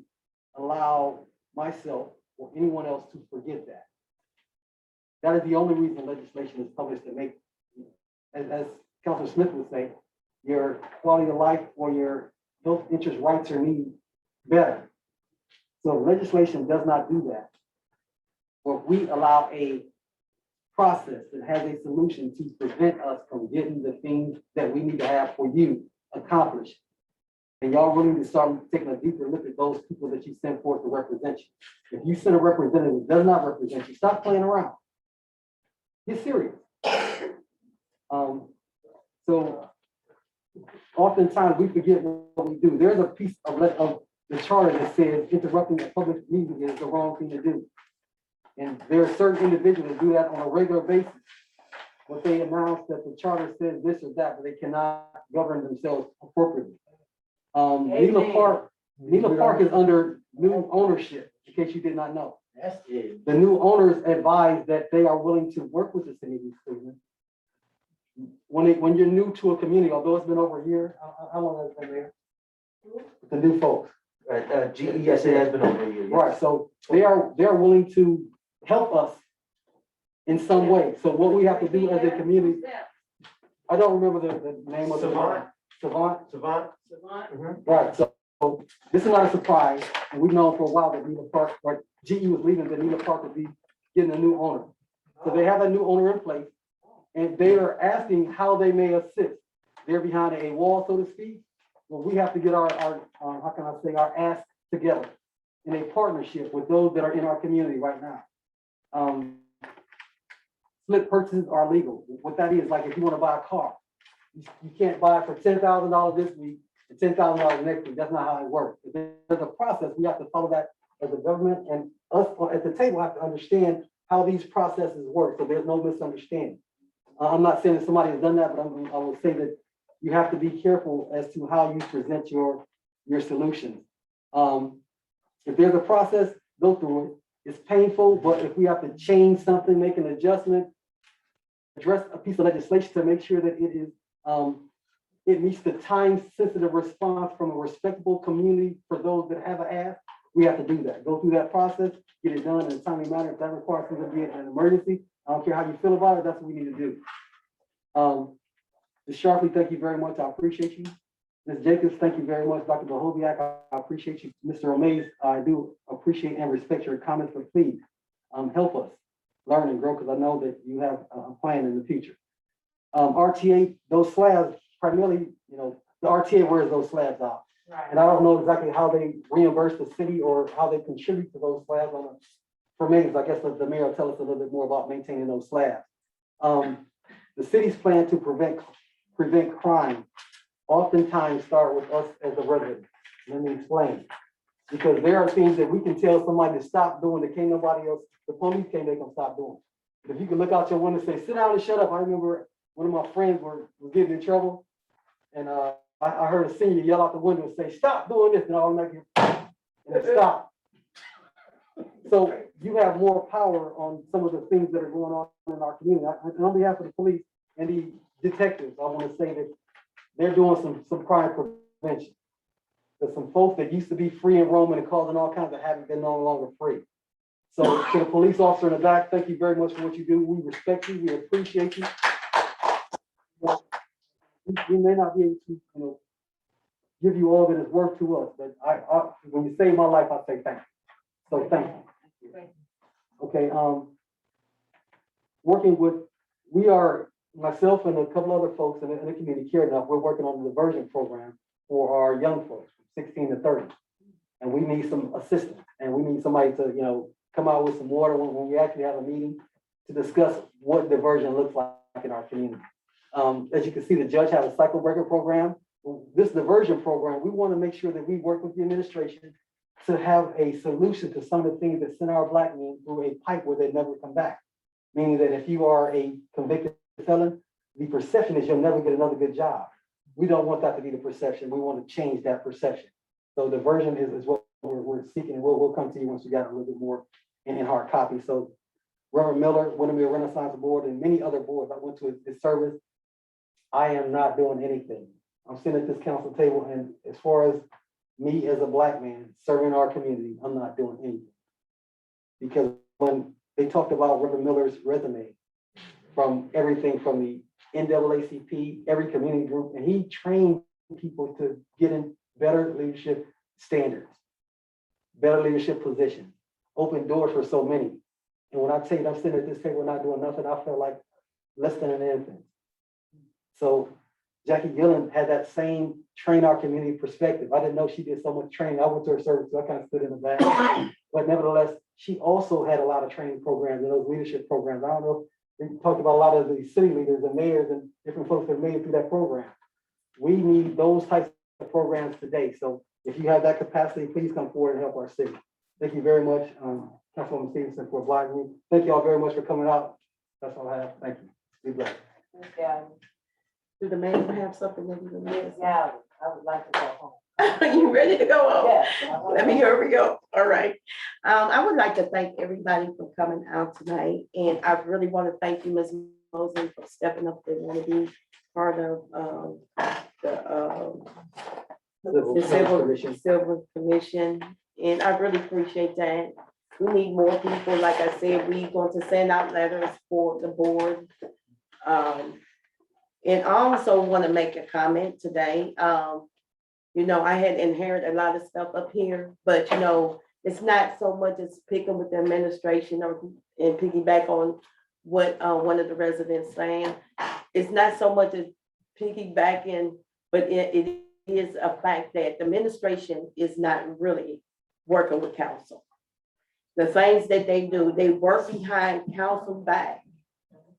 allow myself or anyone else to forget that. That is the only reason legislation is published, to make, as Councilor Smith would say, your quality of life or your health interest, rights, or needs better. So legislation does not do that. But we allow a process that has a solution to prevent us from getting the things that we need to have for you accomplished. And y'all really need to start taking a deeper look at those people that you send forth to represent you. If you send a representative that does not represent you, stop playing around. Get serious. So oftentimes we forget what we do. There's a piece of the charter that says interrupting a public meeting is the wrong thing to do. And there are certain individuals that do that on a regular basis. But they announce that the charter says this or that, but they cannot govern themselves appropriately. Needler Park is under new ownership, in case you did not know. The new owners advise that they are willing to work with the city of East Cleveland. When you're new to a community, although it's been over a year, how long has it been there? The new folks. GES, it has been over a year. Yes. Right, so they are willing to help us in some way. So what we have to do as a community, I don't remember the name of the Savant. Right, so this is not a surprise, and we've known for a while that Needle Park, GE was leaving, the Nina Park would be getting a new owner. So they have a new owner in place, and they are asking how they may assist. They're behind a wall, so to speak. Well, we have to get our how can I say, our ass together in a partnership with those that are in our community right now. Split purchases are legal. What that is, like if you want to buy a car, you can't buy it for $10,000 this week and $10,000 next week. That's not how it works. If there's a process, we have to follow that as a government, and us at the table have to understand how these processes work, so there's no misunderstanding. I'm not saying that somebody has done that, but I will say that you have to be careful as to how you present your solutions. If there's a process, go through it. It's painful, but if we have to change something, make an adjustment, address a piece of legislation to make sure that it is it meets the time-sensitive response from a respectable community for those that have an ask, we have to do that. Go through that process, get it done in a timely manner. If that requires something to be an emergency, I don't care how you feel about it, that's what we need to do. Ms. Sharpley, thank you very much. I appreciate you. Ms. Jacobs, thank you very much. Dr. Bohoviak, I appreciate you. Mr. Omaze, I do appreciate and respect your comments, but please help us learn and grow, because I know that you have a plan in the future. RTA, those slabs, primarily, the RTA wears those slabs out. Right. And I don't know exactly how they reimburse the city or how they contribute to those slabs for maintenance. I guess the mayor will tell us a little bit more about maintaining those slabs. The city's plan to prevent crime oftentimes start with us as a resident. Let me explain. Because there are things that we can tell somebody to stop doing that can't nobody else, the police can't make them stop doing. If you can look out your window and say, sit down and shut up. I remember one of my friends was getting in trouble, and I heard a senior yell out the window and say, stop doing this, and I'll make it, and it stopped. So you have more power on some of the things that are going on in our community. And on behalf of the police and the detectives, I want to say that they're doing some crime prevention. There's some folks that used to be free and roaming and causing all kinds of havoc, they're no longer free. So to the police officer in the back, thank you very much for what you do. We respect you, we appreciate you. We may not be able to, give you all that is worth to us, but when you save my life, I say thank you. So thank you. Okay, working with, myself and a couple other folks in the community care enough, we're working on the diversion program for our young folks, 16 to 30. And we need some assistance, and we need somebody to, come out with some water when we actually have a meeting to discuss what diversion looks like in our community. As you can see, the judge has a cycle breaker program. This diversion program, we want to make sure that we work with the administration to have a solution to some of the things that send our Black men through a pipe where they never come back. Meaning that if you are a convicted felon, the perception is you'll never get another good job. We don't want that to be the perception. We want to change that perception. So diversion is what we're seeking, and we'll come to you once we got a little bit more in hard copy. So Reverend Miller, Windermere Renaissance Board, and many other boards, I went to his service. I am not doing anything. I'm sitting at this council table, and as far as me as a Black man serving our community, I'm not doing anything. Because when they talked about Reverend Miller's resume, from everything from the NAACP, every community group, and he trained people to get in better leadership standards, better leadership positions, open doors for so many. And when I tell you I'm sitting at this table not doing nothing, I feel like less than an infant. So Jackie Gillen had that same train our community perspective. I didn't know she did so much training. I went to her service, so I kind of stood in the back. But nevertheless, she also had a lot of training programs and those leadership programs. I don't know, we talked about a lot of the city leaders and mayors and different folks that made it through that program. We need those types of programs today. So if you have that capacity, please come forward and help our city. Thank you very much, Councilwoman Stevenson, for obliging me. Thank you all very much for coming out. That's all I have. Thank you. Be blessed. Do the mayor have something that you can Yeah, I would like to go home. You ready to go home? Yes. Let me hurry go. All right. I would like to thank everybody for coming out tonight. And I really want to thank you, Ms. Mosley, for stepping up there and be part of the Civil Commission. And I really appreciate that. We need more people. Like I said, we're going to send out letters for the board. And I also want to make a comment today. I had inherited a lot of stuff up here, but It's not so much as picking with the administration and piggyback on what one of the residents saying. It's not so much as piggybacking, but it is a fact that the administration is not really working with council. The things that they do, they work behind council back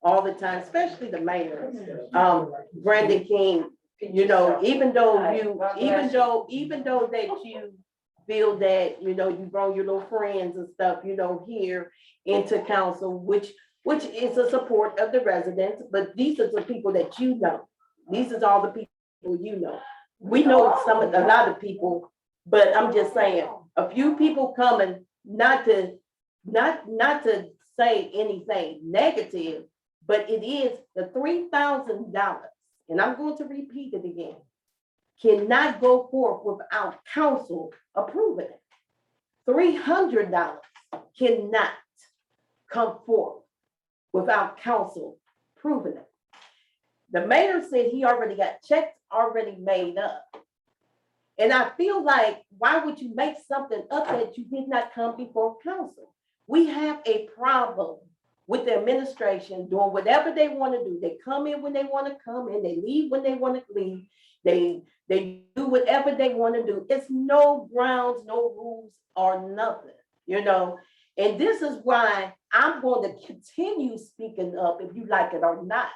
all the time, especially the mayor. Brandon King, you know, even though that you feel that, you know, you brought your little friends and stuff, you know, here into council, which is a support of the residents, but these are the people that you know. These is all the people you know. We know a lot of people, but I'm just saying, a few people coming, not to say anything negative, but it is the $3,000, and I'm going to repeat it again, cannot go forth without council approving it. $300 cannot come forth without council approving it. The mayor said he already got checks already made up. And I feel like, why would you make something up that you did not come before council? We have a problem with the administration doing whatever they want to do. They come in when they want to come in, they leave when they want to leave. They do whatever they want to do. It's no grounds, no rules, or nothing, you know? And this is why I'm going to continue speaking up, if you like it or not.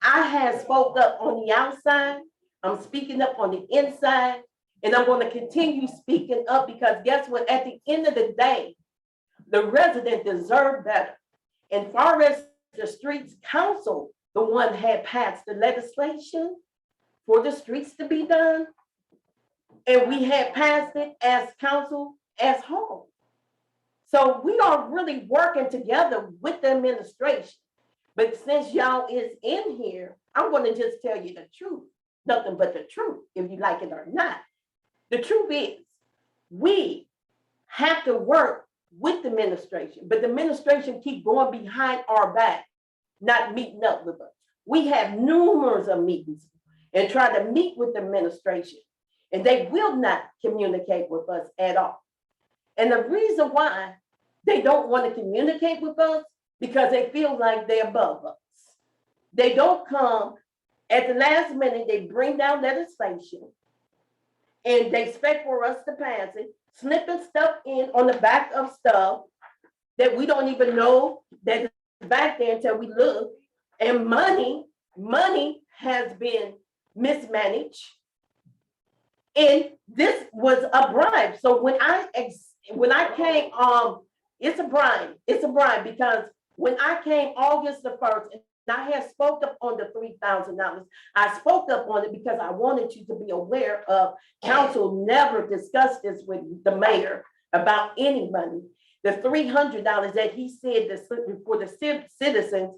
I have spoke up on the outside, I'm speaking up on the inside, and I'm going to continue speaking up because guess what? At the end of the day, the resident deserve better. And far as the streets council, the one had passed the legislation for the streets to be done, and we had passed it as council as whole. So we are really working together with the administration. But since y'all is in here, I'm going to just tell you the truth, nothing but the truth, if you like it or not. The truth is, we have to work with the administration, but the administration keep going behind our back, not meeting up with us. We have numerous of meetings and try to meet with the administration, and they will not communicate with us at all. And the reason why they don't want to communicate with us, because they feel like they're above us. They don't come at the last minute, they bring down legislation and they expect for us to pass it, snipping stuff in on the back of stuff that we don't even know that is back there until we look. And money has been mismanaged. And this was a bribe. So when I came, it's a bribe because when I came August the 1st, and I had spoke up on the $3,000, I spoke up on it because I wanted you to be aware of council never discussed this with the mayor about any money. The $300 that he said for the citizens,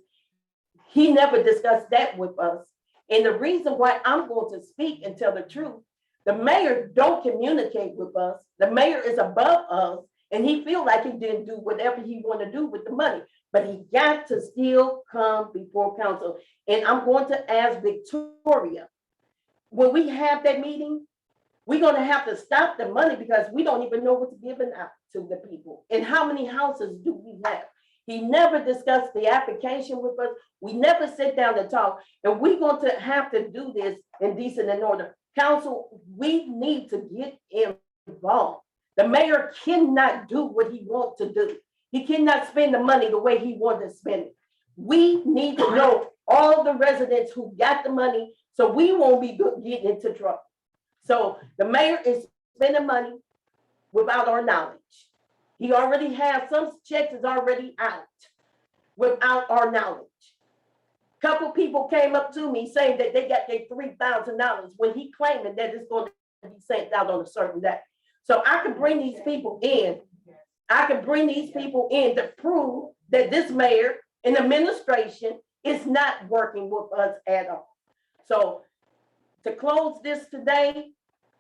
he never discussed that with us. And the reason why I'm going to speak and tell the truth, the mayor don't communicate with us. The mayor is above us. And he feel like he didn't do whatever he want to do with the money, but he got to still come before council. And I'm going to ask Victoria, when we have that meeting, we're going to have to stop the money because we don't even know what's given out to the people. And how many houses do we have? He never discussed the application with us. We never sit down to talk. And we're going to have to do this in decent and order. Council, we need to get involved. The mayor cannot do what he wants to do. He cannot spend the money the way he wants to spend it. We need to know all the residents who got the money so we won't be getting into trouble. So the mayor is spending money without our knowledge. He already has some checks is already out without our knowledge. Couple people came up to me saying that they got their $3,000 when he claiming that it's going to be sent out on a certain day. So I can bring these people in. I can bring these people in to prove that this mayor and administration is not working with us at all. So to close this today,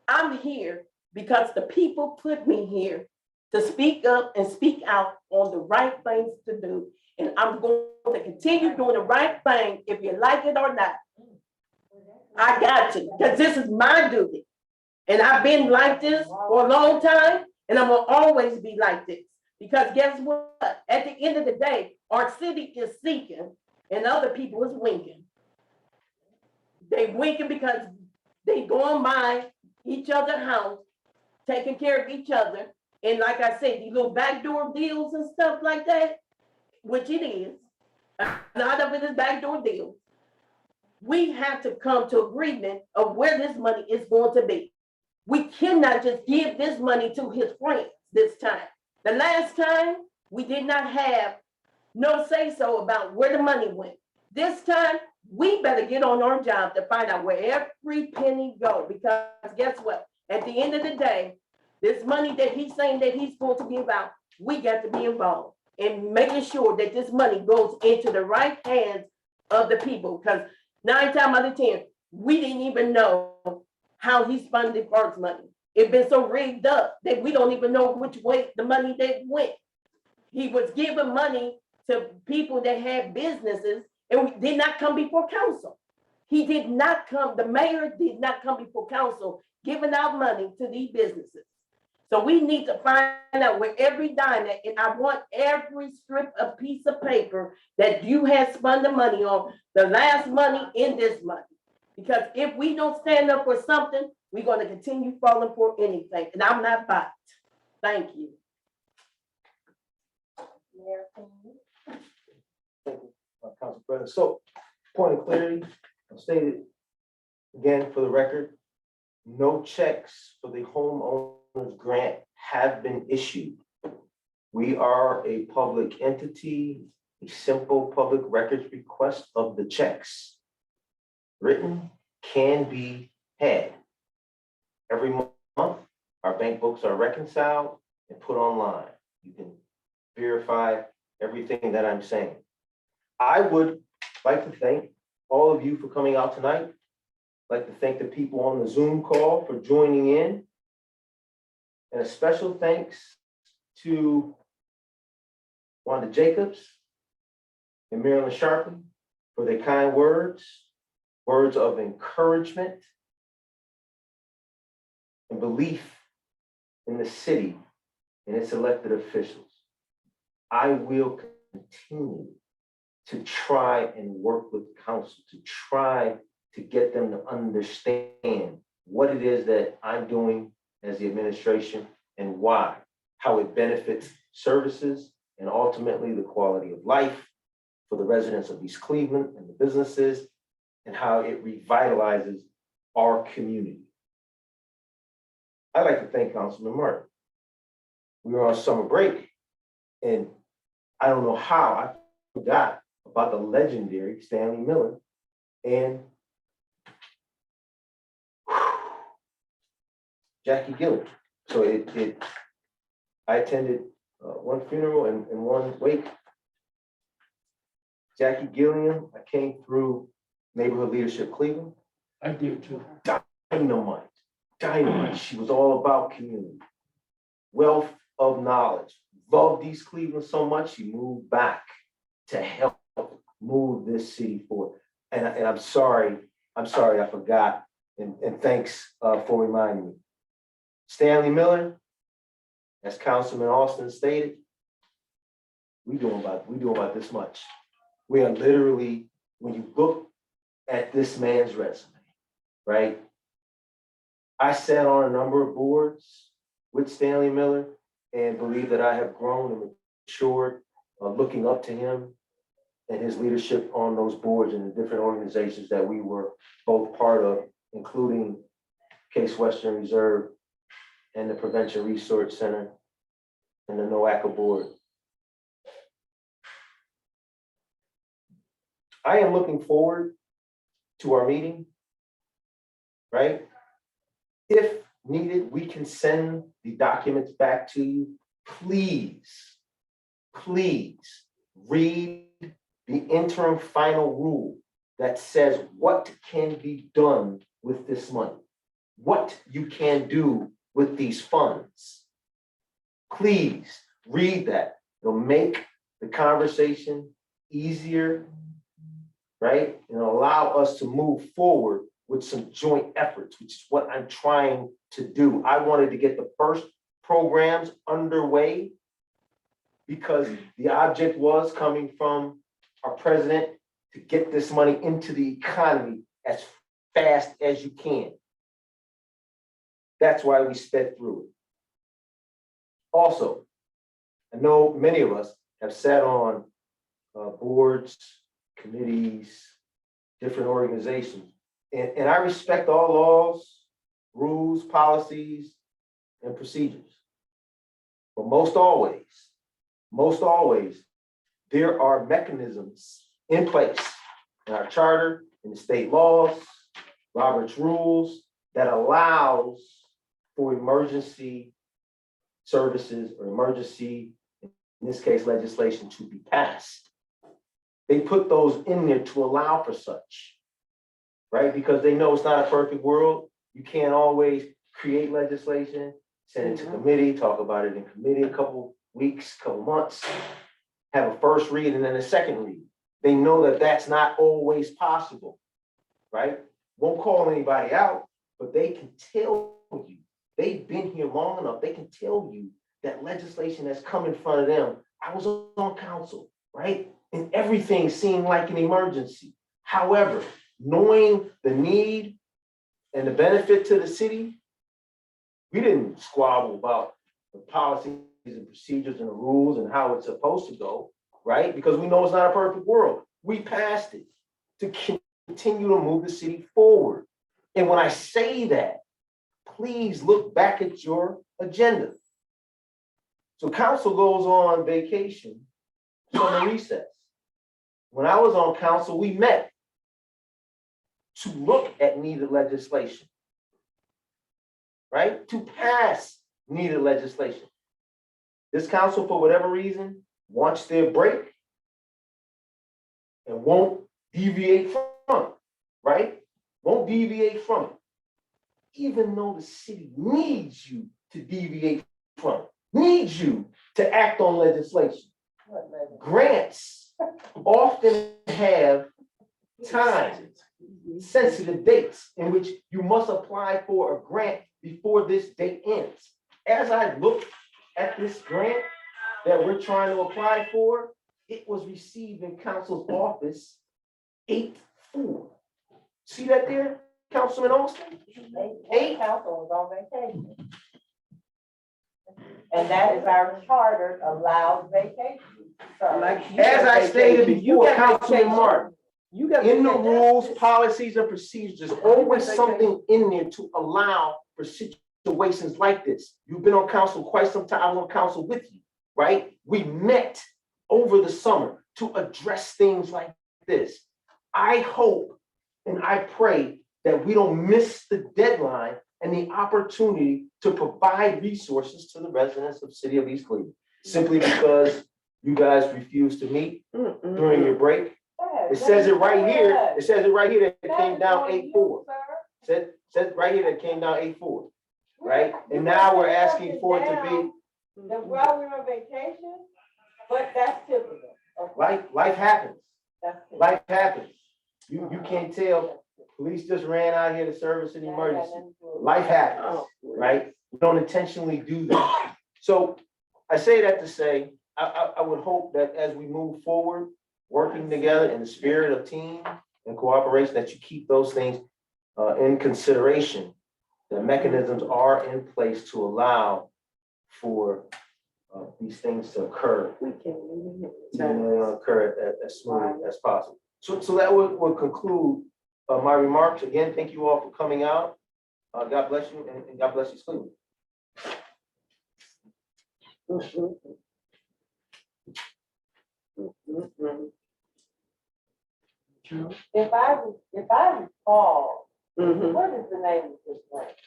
I'm here because the people put me here to speak up and speak out on the right things to do. And I'm going to continue doing the right thing if you like it or not. I got to, because this is my duty. And I've been like this for a long time, And I'm gonna always be like this, because guess what? At the end of the day, our city is sinking and other people is winking. They winking because they going by each other's house, taking care of each other. And like I said, these little backdoor deals and stuff like that, which it is, a lot of it is backdoor deals. We have to come to agreement of where this money is going to be. We cannot just give this money to his friends this time. The last time, we did not have no say-so about where the money went. This time, we better get on our job to find out where every penny go, because guess what? At the end of the day, this money that he's saying that he's going to give out, we got to be involved in making sure that this money goes into the right hands of the people, because 9 times out of 10, we didn't even know how he funded parks money. It's been so rigged up that we don't even know which way the money that went. He was giving money to people that had businesses and did not come before council. He did not come, the mayor did not come before council giving out money to these businesses. So we need to find out where every dime, and I want every strip of piece of paper that you have spent the money on, the last money in this money. Because if we don't stand up for something, we're going to continue falling for anything. And I'm not bought. Thank you. Mayor, Thank you, Council President. So, point of clarity, I'll state it again for the record. No checks for the homeowners grant have been issued. We are a public entity, a simple public records request of the checks. Written can be had. Every month, our bank books are reconciled and put online. You can verify everything that I'm saying. I would like to thank all of you for coming out tonight. I'd like to thank the people on the Zoom call for joining in. And a special thanks to Wanda Jacobs and Marilyn Sharpley for their kind words of encouragement and belief in the city and its elected officials. I will continue to try and work with council to try to get them to understand what it is that I'm doing as the administration and why, how it benefits services and ultimately the quality of life for the residents of East Cleveland and the businesses, and how it revitalizes our community. I'd like to thank Councilman Martin. We were on summer break, and I don't know how I forgot about the legendary Stanley Miller and Jackie Gilliam. So I attended one funeral and one wake. Jackie Gilliam, I came through Neighborhood Leadership Cleveland. I did too. Dynamite. She was all about community, wealth of knowledge. Loved East Cleveland so much, she moved back to help move this city forward. And I'm sorry I forgot. And thanks for reminding me. Stanley Miller, as Councilman Austin stated, we doing about this much. We are literally, when you look at this man's resume, right? I sat on a number of boards with Stanley Miller and believe that I have grown and matured looking up to him and his leadership on those boards and the different organizations that we were both part of, including Case Western Reserve and the Prevention Resource Center and the NOACA board. I am looking forward to our meeting, right? If needed, we can send the documents back to you. Please read the interim final rule that says what can be done with this money, what you can do with these funds. Please read that. It'll make the conversation easier, right? And allow us to move forward with some joint efforts, which is what I'm trying to do. I wanted to get the first programs underway because the object was coming from our president to get this money into the economy as fast as you can. That's why we sped through it. Also, I know many of us have sat on boards, committees, different organizations, and I respect all laws, rules, policies, and procedures. But most always, there are mechanisms in place in our charter, in the state laws, Robert's rules, that allows for emergency services or emergency, in this case, legislation to be passed. They put those in there to allow for such, right? Because they know it's not a perfect world. You can't always create legislation, send it to committee, talk about it in committee a couple weeks, couple months, have a first read and then a second read. They know that that's not always possible, right? Won't call anybody out, but they can tell you, they've been here long enough, they can tell you that legislation that's come in front of them. I was on council, right? And everything seemed like an emergency. However, knowing the need and the benefit to the city, we didn't squabble about the policies and procedures and the rules and how it's supposed to go, right? Because we know it's not a perfect world. We passed it to continue to move the city forward. And when I say that, please look back at your agenda. So council goes on vacation, summer recess. When I was on council, we met to look at needed legislation, right? To pass needed legislation. This council, for whatever reason, wants their break and won't deviate from it, right? Won't deviate from it. Even though the city needs you to deviate from it, needs you to act on legislation. Grants often have time, sensitive dates in which you must apply for a grant before this date ends. As I look at this grant that we're trying to apply for, it was received in council's office 8/4. See that there, Councilman Austin? Council was on vacation. And that is our charter allows vacation. As I stated before, Councilman Martin, in the rules, policies, and procedures, there's always something in there to allow for situations like this. You've been on council quite some time. I was on council with you, right? We met over the summer to address things like this. I hope and I pray that we don't miss the deadline and the opportunity to provide resources to the residents of the city of East Cleveland, simply because you guys refused to meet during your break. It says it right here. It says it right here that it came down 8/4. Says right here that it came down 8/4, right? And now we're asking for it to be. While we were on vacation, but that's typical. Life happens. That's typical. Life happens. You can't tell. Police just ran out here to service an emergency. Life happens, right? We don't intentionally do that. So I say that to say, I would hope that as we move forward, working together in the spirit of team and cooperation, that you keep those things in consideration. The mechanisms are in place to allow for these things to occur. Occur as smooth as possible. So that would conclude my remarks. Again, thank you all for coming out. God bless you, and God bless you, Cleveland. If I recall, what is the name of this grant?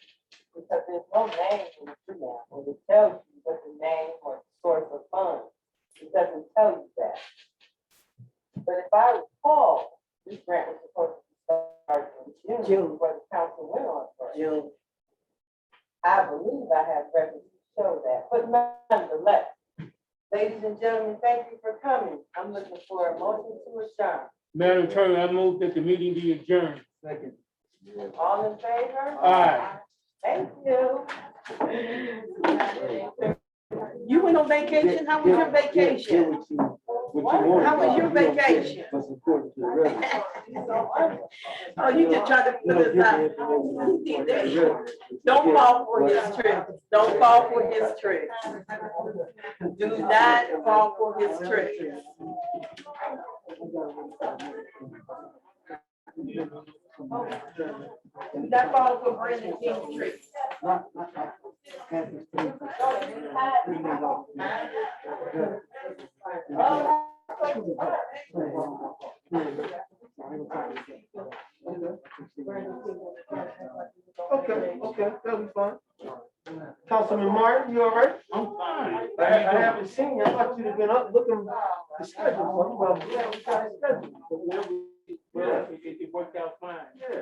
Because there's no name in the preamble. It tells you what the name or source of funds. It doesn't tell you that. But if I recall, this grant was supposed to start in June, before the council went on first. June. I believe I have records to show that, but nonetheless, ladies and gentlemen, thank you for coming. I'm looking for a motion to adjourn. Madam Attorney, I move that the meeting be adjourned. Second. All in favor? Aye. Thank you. You went on vacation? How was your vacation? How was your vacation? Oh, you just trying to put us out. Don't fall for his tricks. Don't fall for his tricks. Do not fall for his tricks. Do not fall for Brandon King's tricks. Okay, that'll be fine. Councilman Martin, you all right? I'm fine. I haven't seen you. I thought you'd have been up looking the schedule for you, but yeah, we got a schedule. Well, it worked out fine. Yeah.